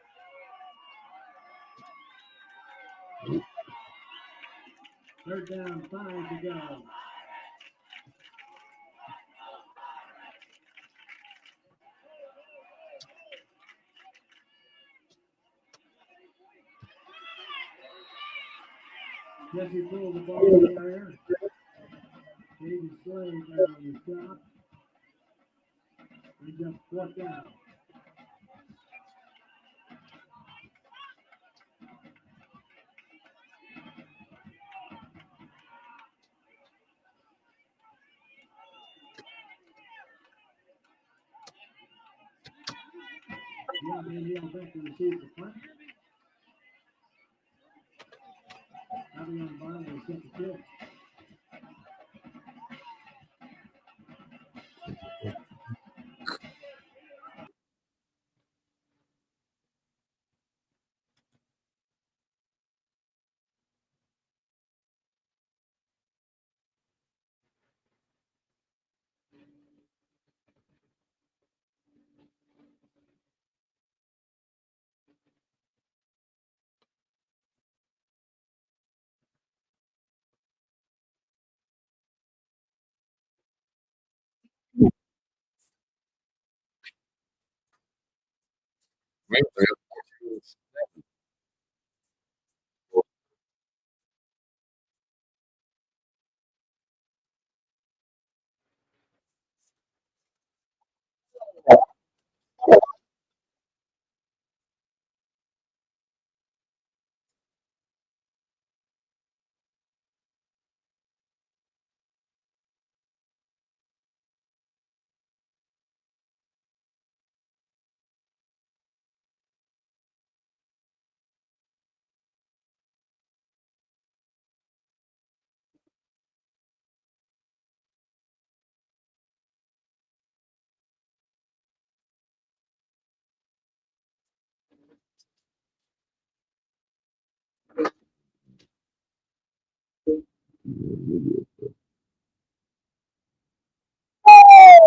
Third down, 5 to go. Jesse Poole, the ball carrier. David Slade there on the stop. He just 4th down. Young Danielle back to receive the punt. Avion Barlow set the kick.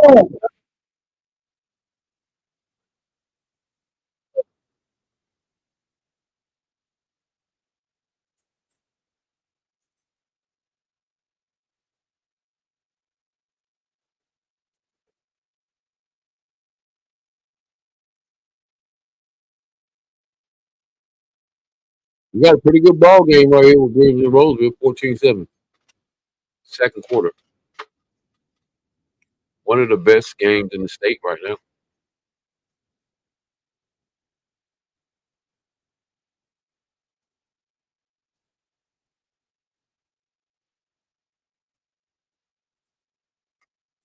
We got a pretty good ball game right here with Grizzlies and Roseville, 14-7, second quarter. One of the best games in the state right now.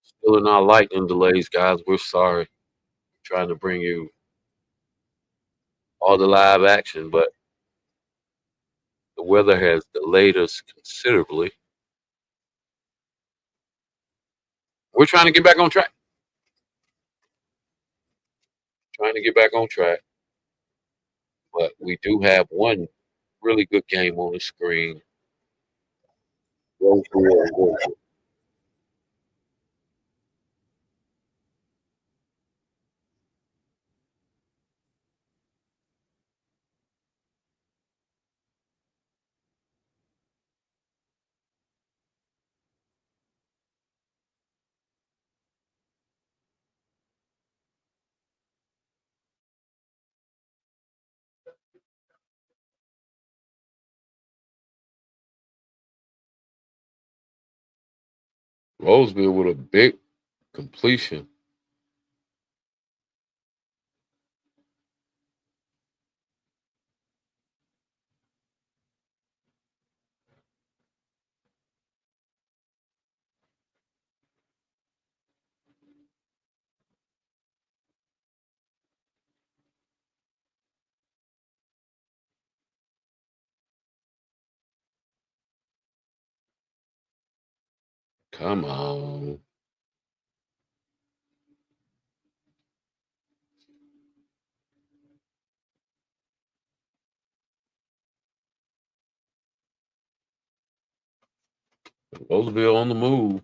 Still in our lightning delays, guys. We're sorry. Trying to bring you all the live action, but the weather has delayed us considerably. We're trying to get back on track. Trying to get back on track. But we do have one really good game on the screen. Roseville. Roseville with a big completion. Come on. Roseville on the move.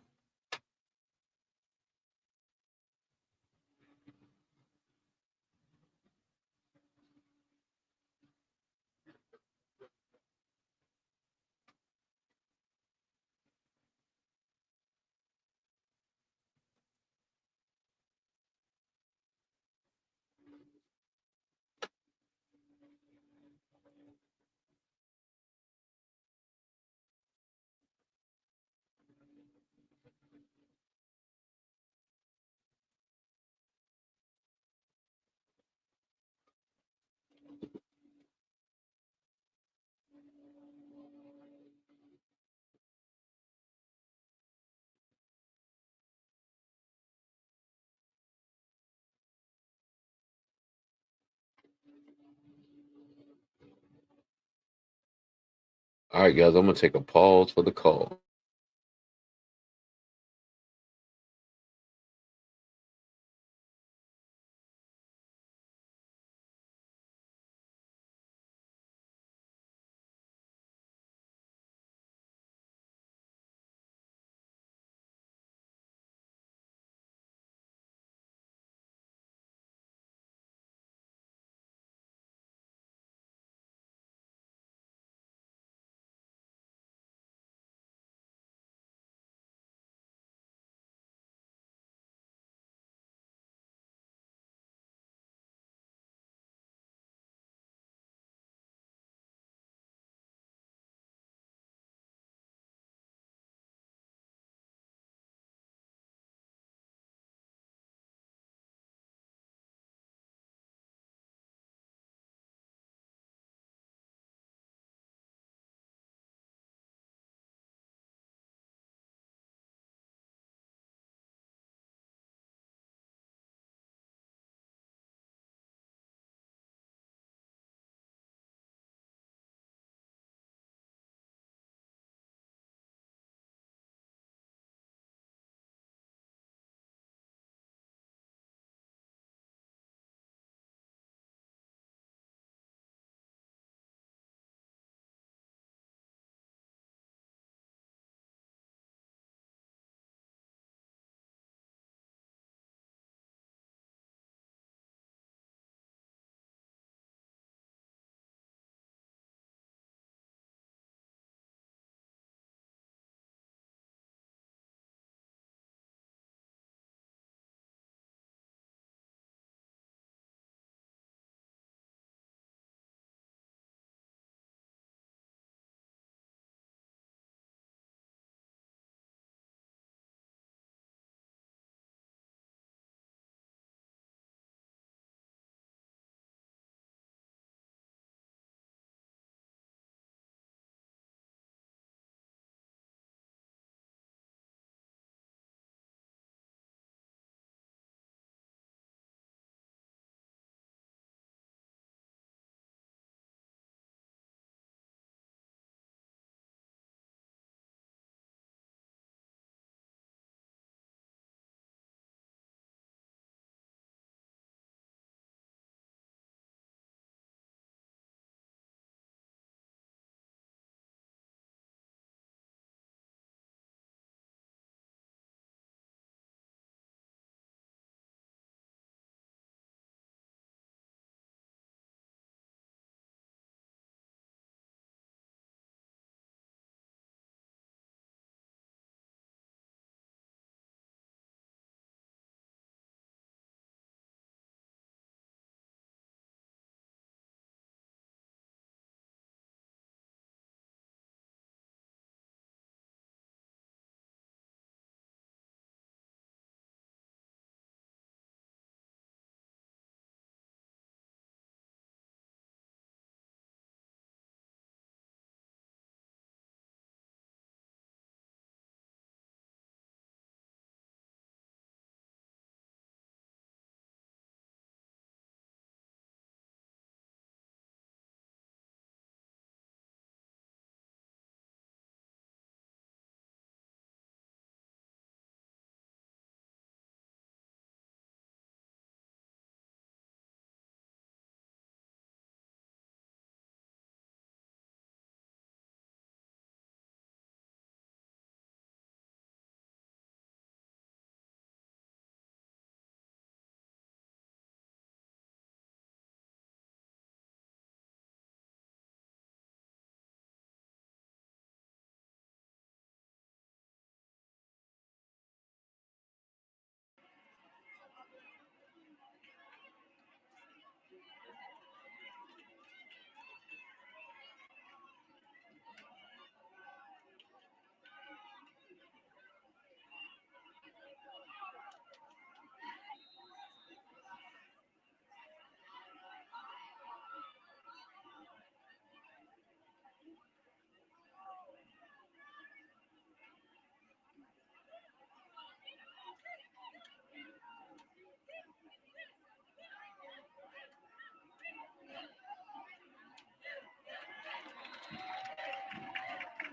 All right, guys, I'm going to take a pause for the call.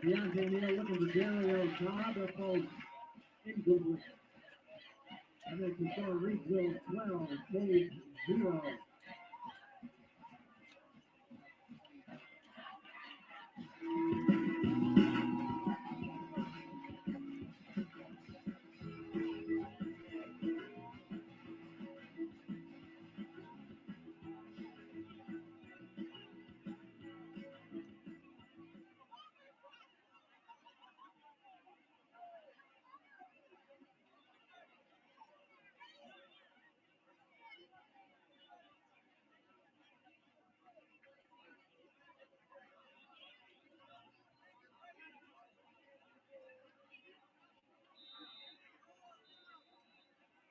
Deontay Neal looking for Dario Cobb. That falls incomplete. And then to start Reedsville 12, Dave 0.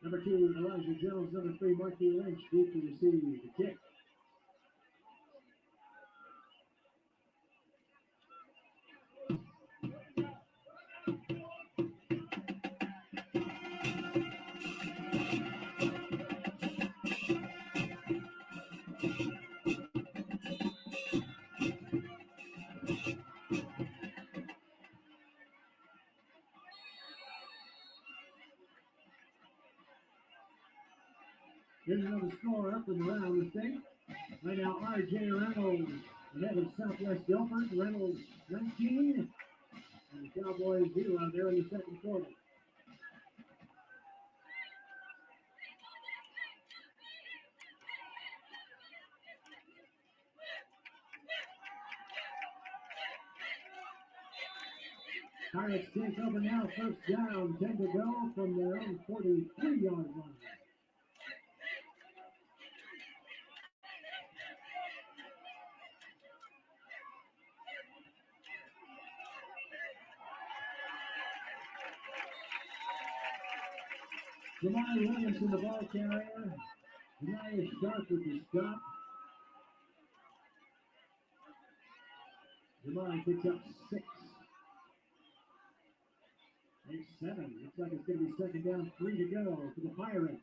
Number 2, Elijah Jones. Number 3, Marky Lynch. Deep to receive the kick. Here's another score up and around the state. Right now, R.J. Reynolds ahead of Southwest Guilford. Reynolds 19. And the Cowboys 0 there in the second quarter. Pirates take over now. First down. 10 to go from their own 43-yard line. Jamari Williamson, the ball carrier. Nice start with the stop. Jamari picks up 6. And 7. Looks like it's going to be second down, 3 to go for the Pirates.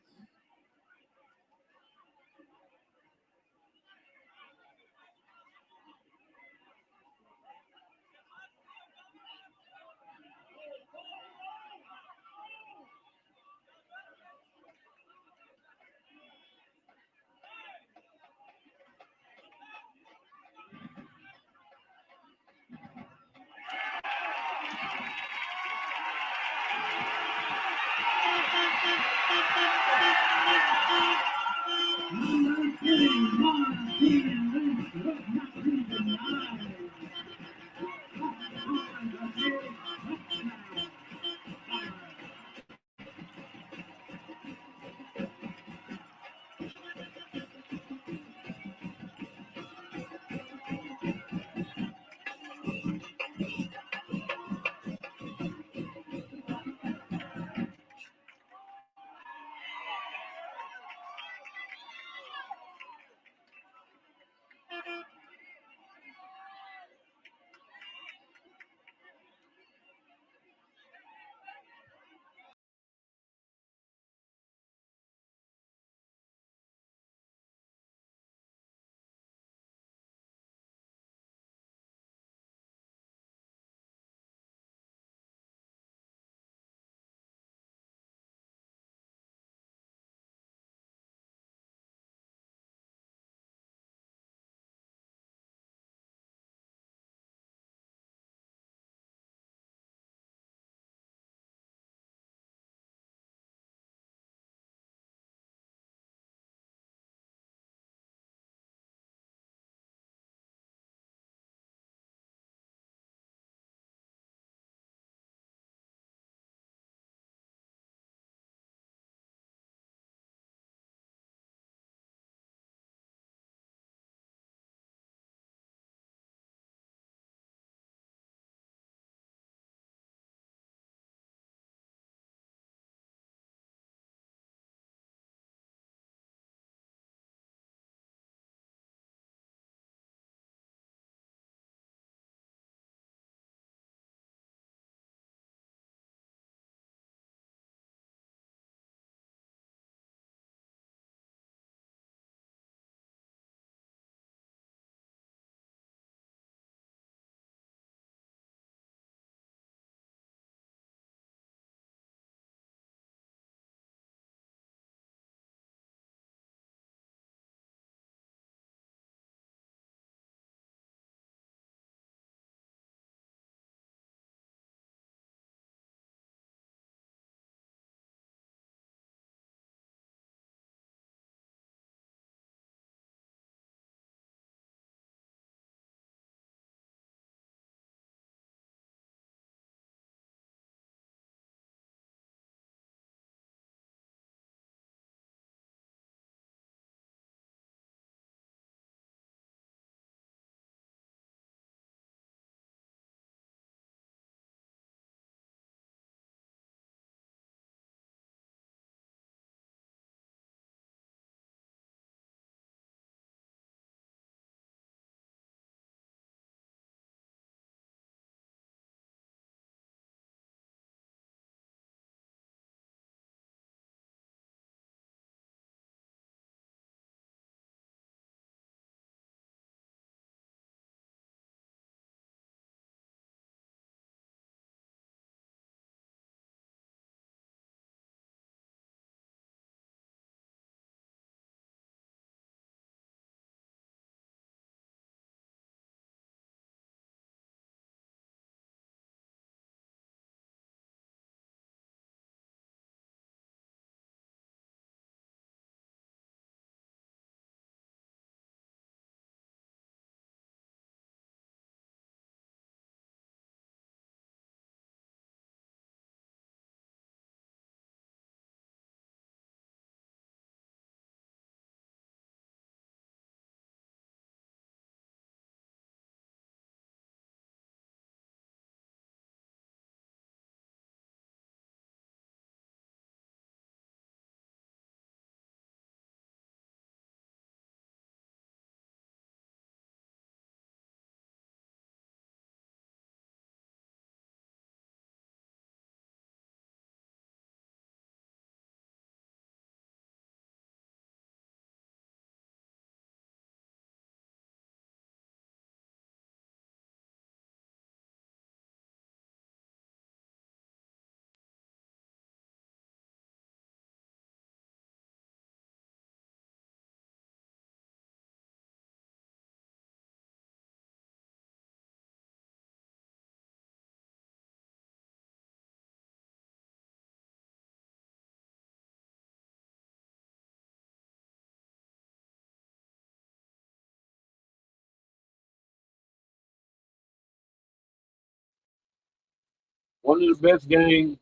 One of the best games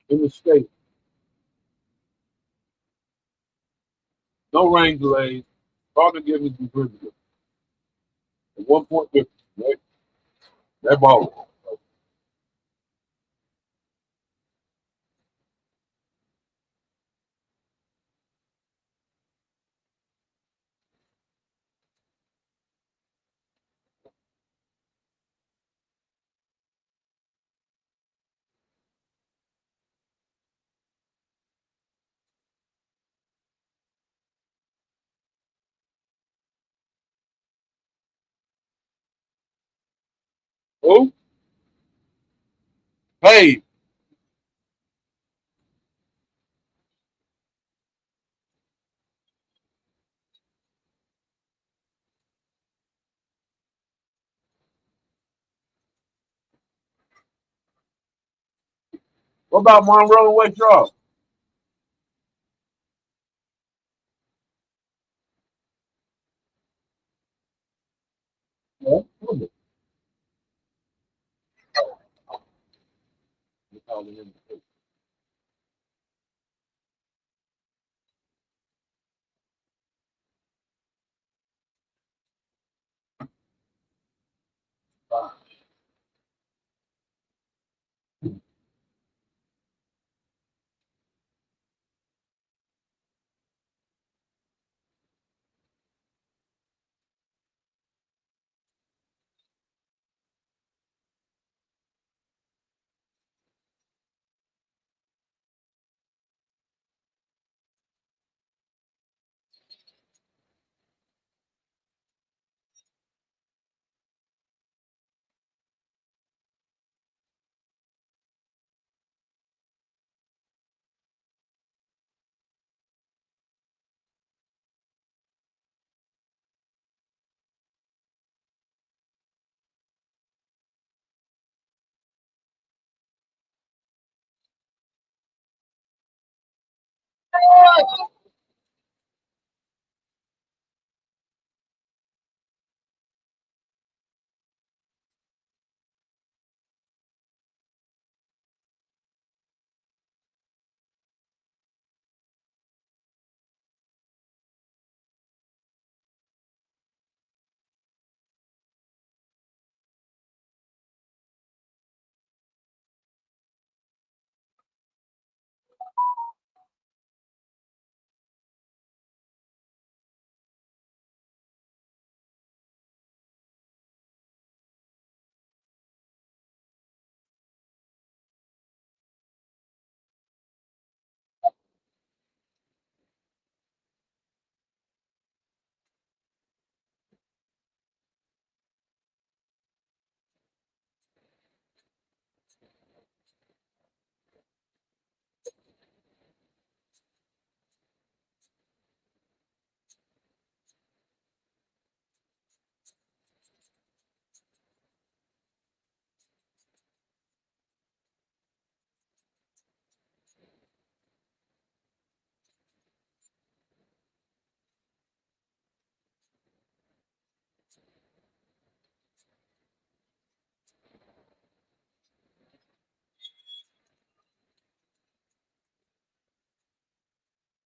in the state. No rain delays. Probably giving some privilege. At 1 point difference. Right? That ball. Oh, hey, what about Monroe and West Charles?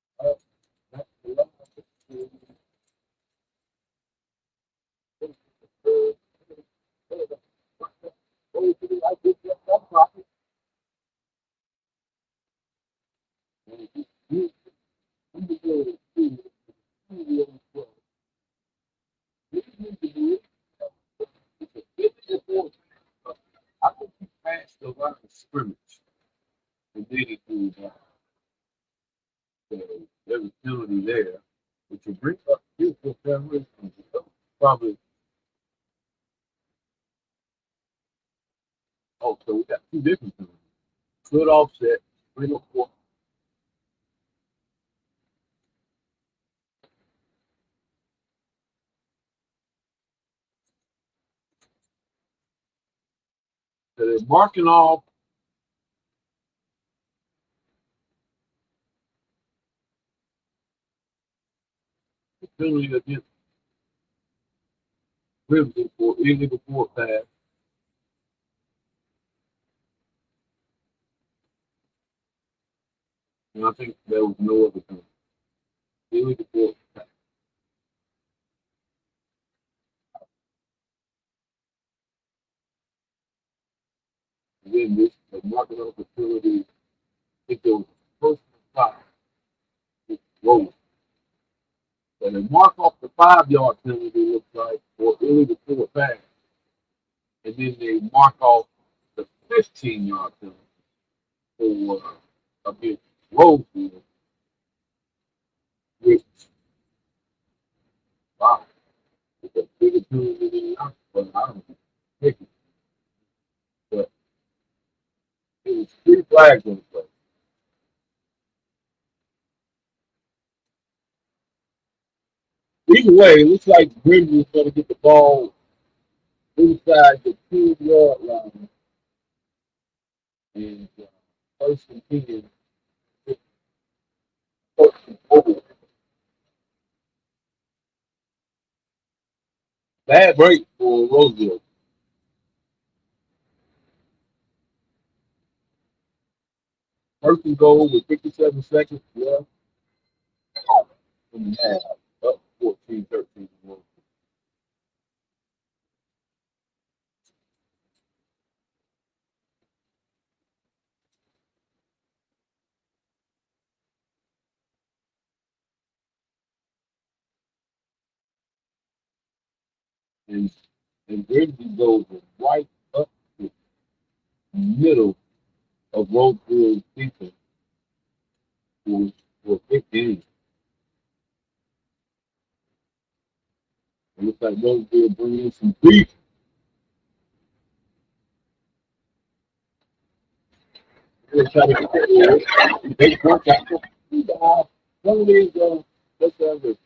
Yeah. I think he passed the line of scrimmage and did it through there was penalty there, which will bring up beautiful families. Probably, oh, so we got two different penalties. Good offset, bring up four. So they're marking off the penalty against Crimson for illegal court pass. And I think there was no other thing. Really the fourth. And then this, the market opportunity, I think there was a personal foul, rolling. So they mark off the 5 yard penalty, looks like, or illegal forward pass. And then they mark off the 15-yard penalty for a bit roll field, which, wow, it's a bigger penalty than the other, but I don't think it. But it was 3 flags on the play. Either way, it looks like Grimsley's going to get the ball inside the 2 yard line and first and 10, first and 4. Bad break for Roseville. First and goal with 57 seconds left in the half. Up 14-13. And, and Grimsley goes right up the middle of Roseville's defense for, for 15. It looks like Roseville bringing in some beef. They're trying to get that they work out. One of these, let's have this.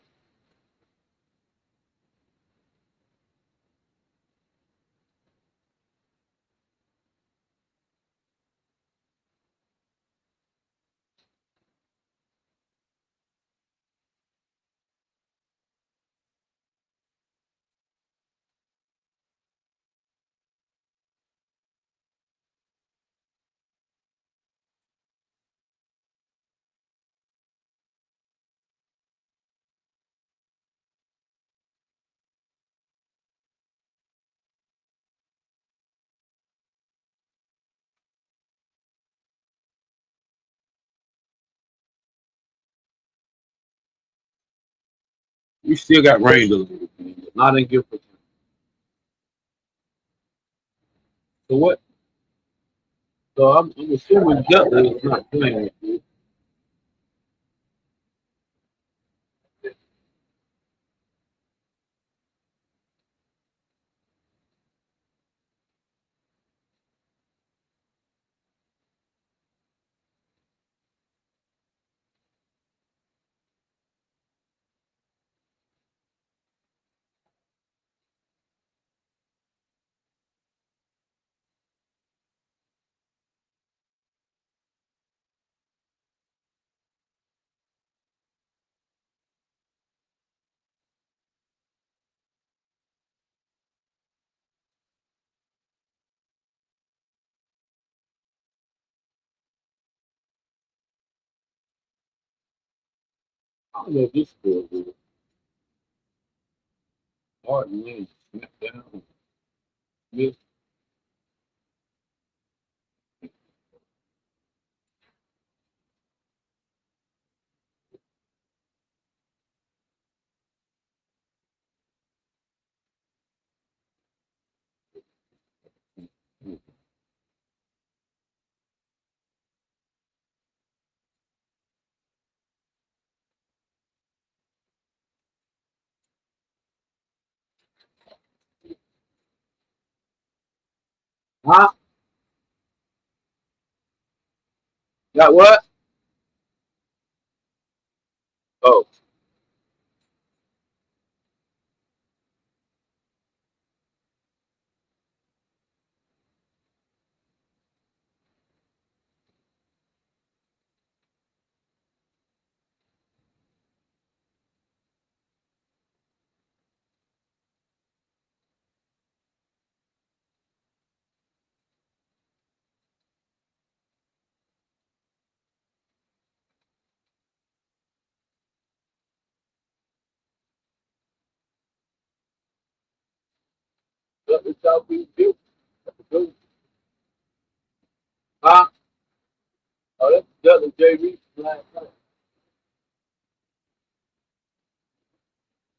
We still got rain a little bit, not in Guilford. So what? So I'm assuming Gutley is not playing. I don't know if this score is Martin Lynch snapped down. Smith. Huh? Got what? Oh, the Southeast Buick. That's a good one. Huh? Oh, that's the other JV last night.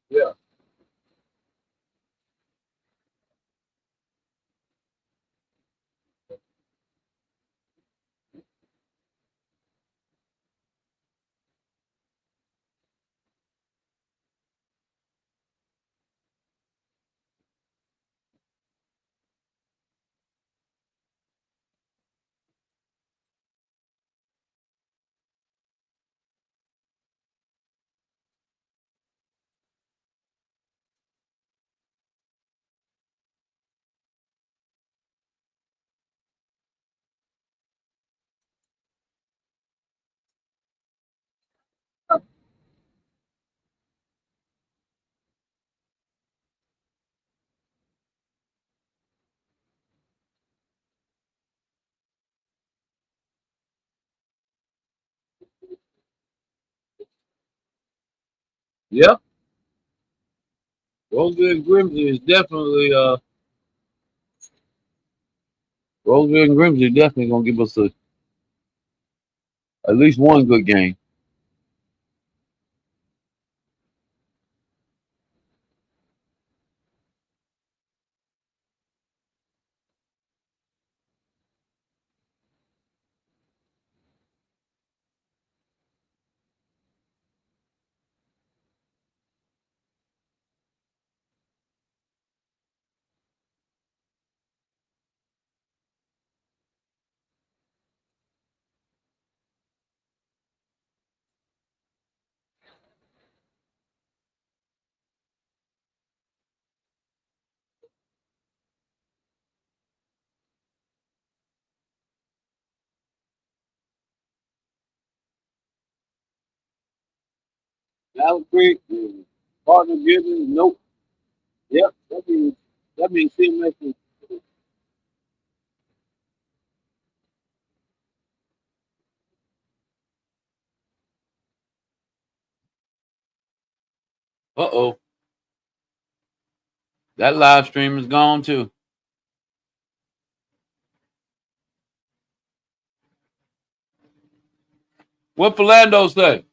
Yeah. Yeah. Roseville and Grimsley is definitely Roseville and Grimsley definitely gonna give us at least one good game. Allen Creek, Partner Givens, nope. Yep. That means CMS is uh-oh. That live stream is gone too. What Philando say?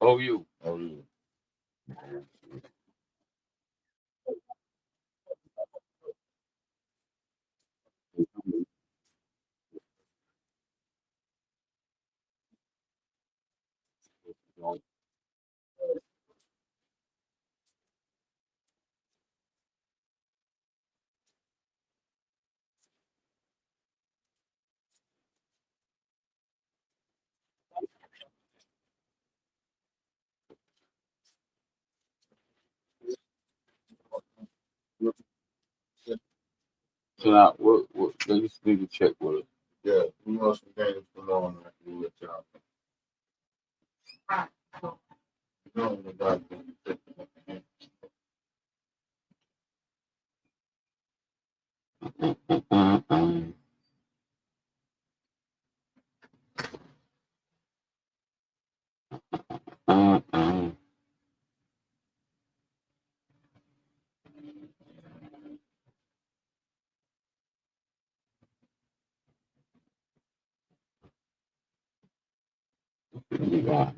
Oh, you. Oh, you. So now, what, let's just need to check with it. Yeah, we know some games going on after we let y'all. You know, nobody gonna be taking up the game. Yeah.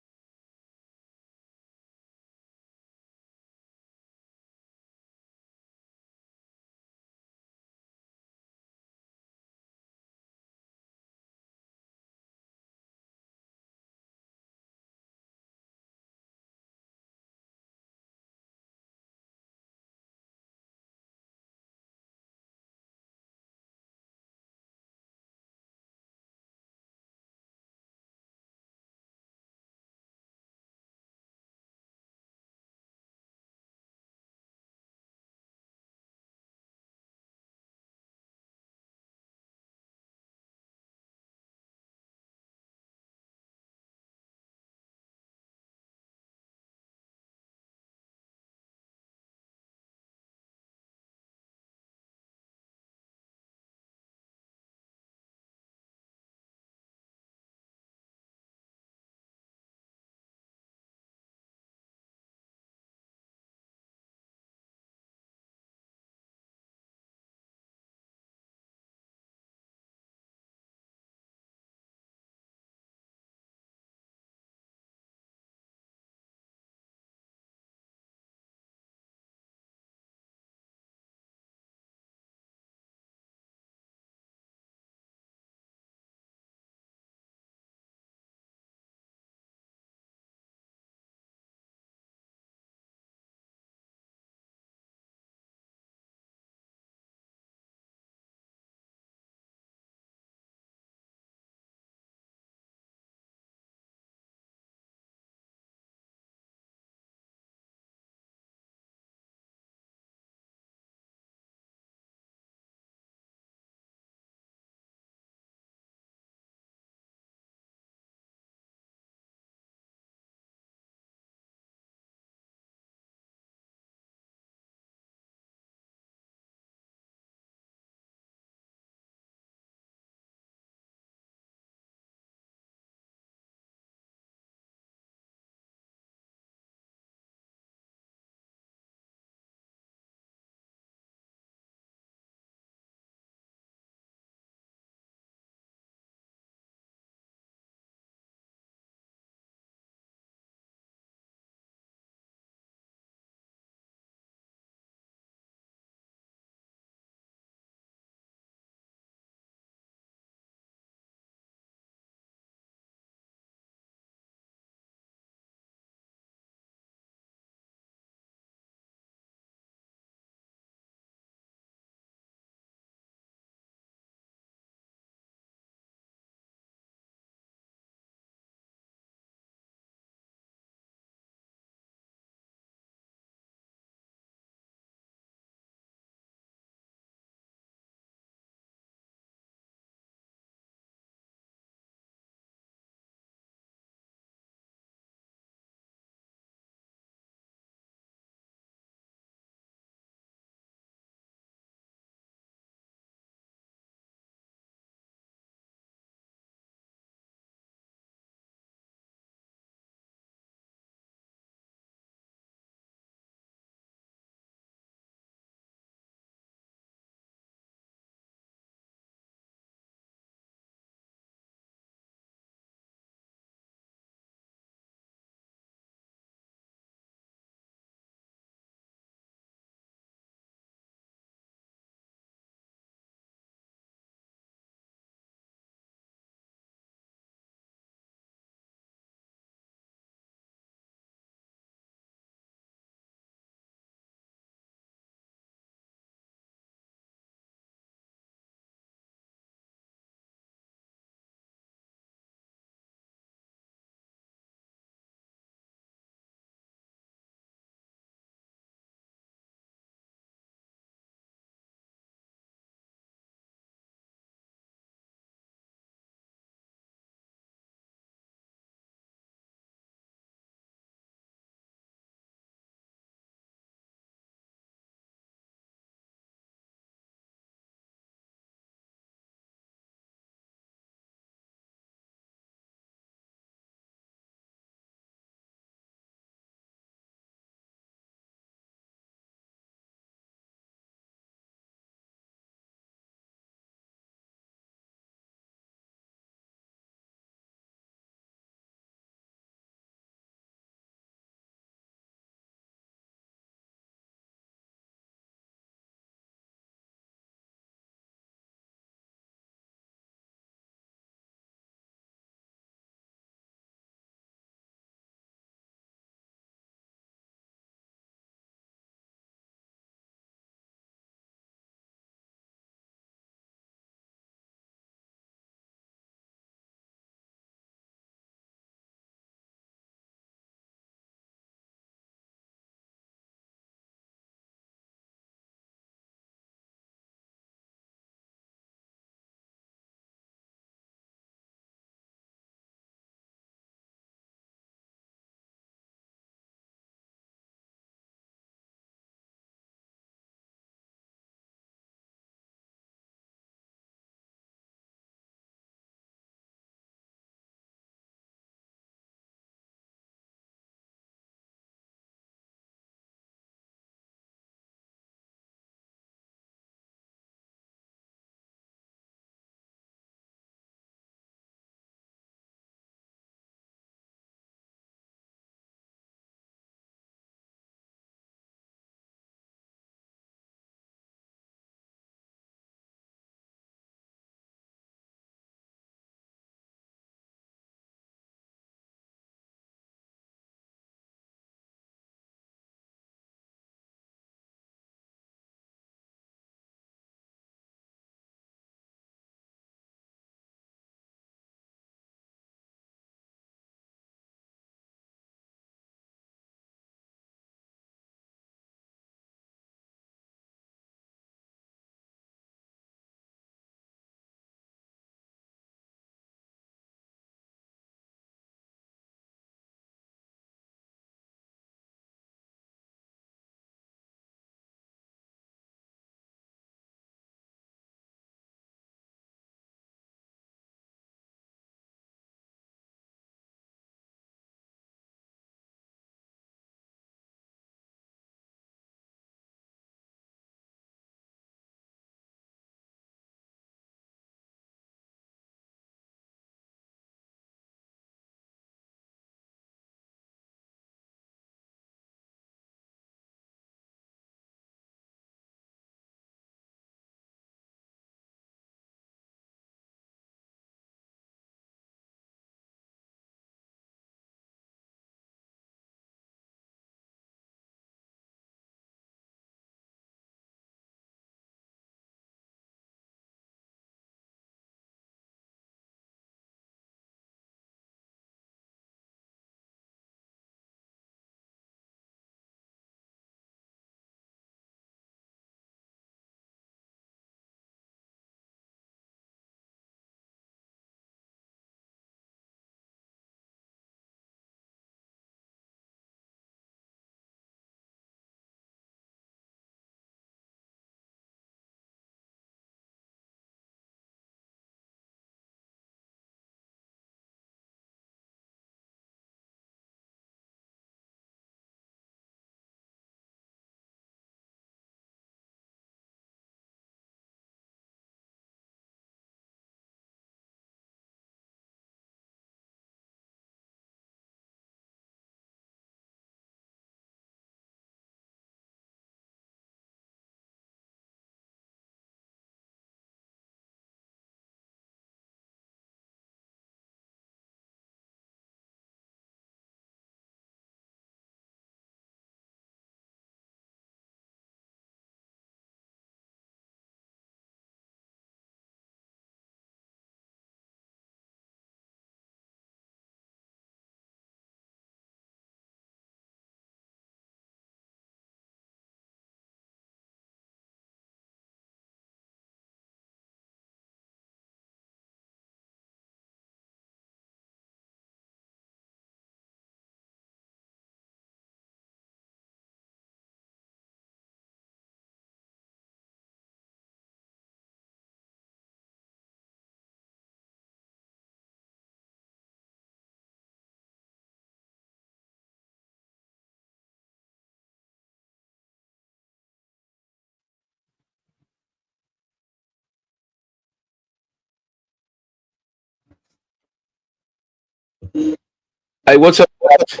Hey, what's up, guys?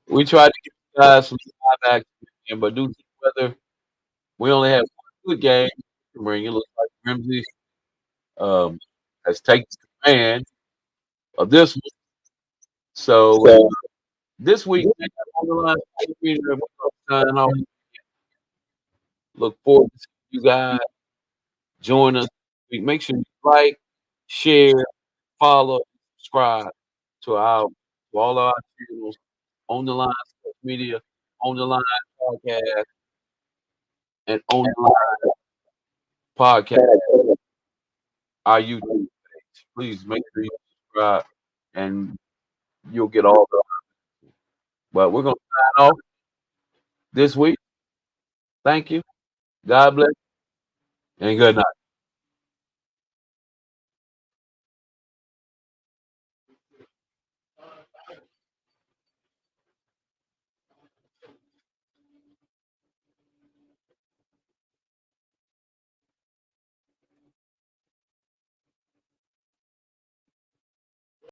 We tried to get you guys some live action, but due to the weather, we only have one good game to bring. It looks like Ramsey um, has taken command of this one. So this week, man, on the line, we're gonna sign off. Look forward to seeing you guys join us. Make sure you like, share, follow, subscribe to our to all of our channels on the line social media, on the line podcast, and on the line podcast, our YouTube page. Please make sure you subscribe and you'll get all the. But we're gonna sign off this week. Thank you. God bless and good night.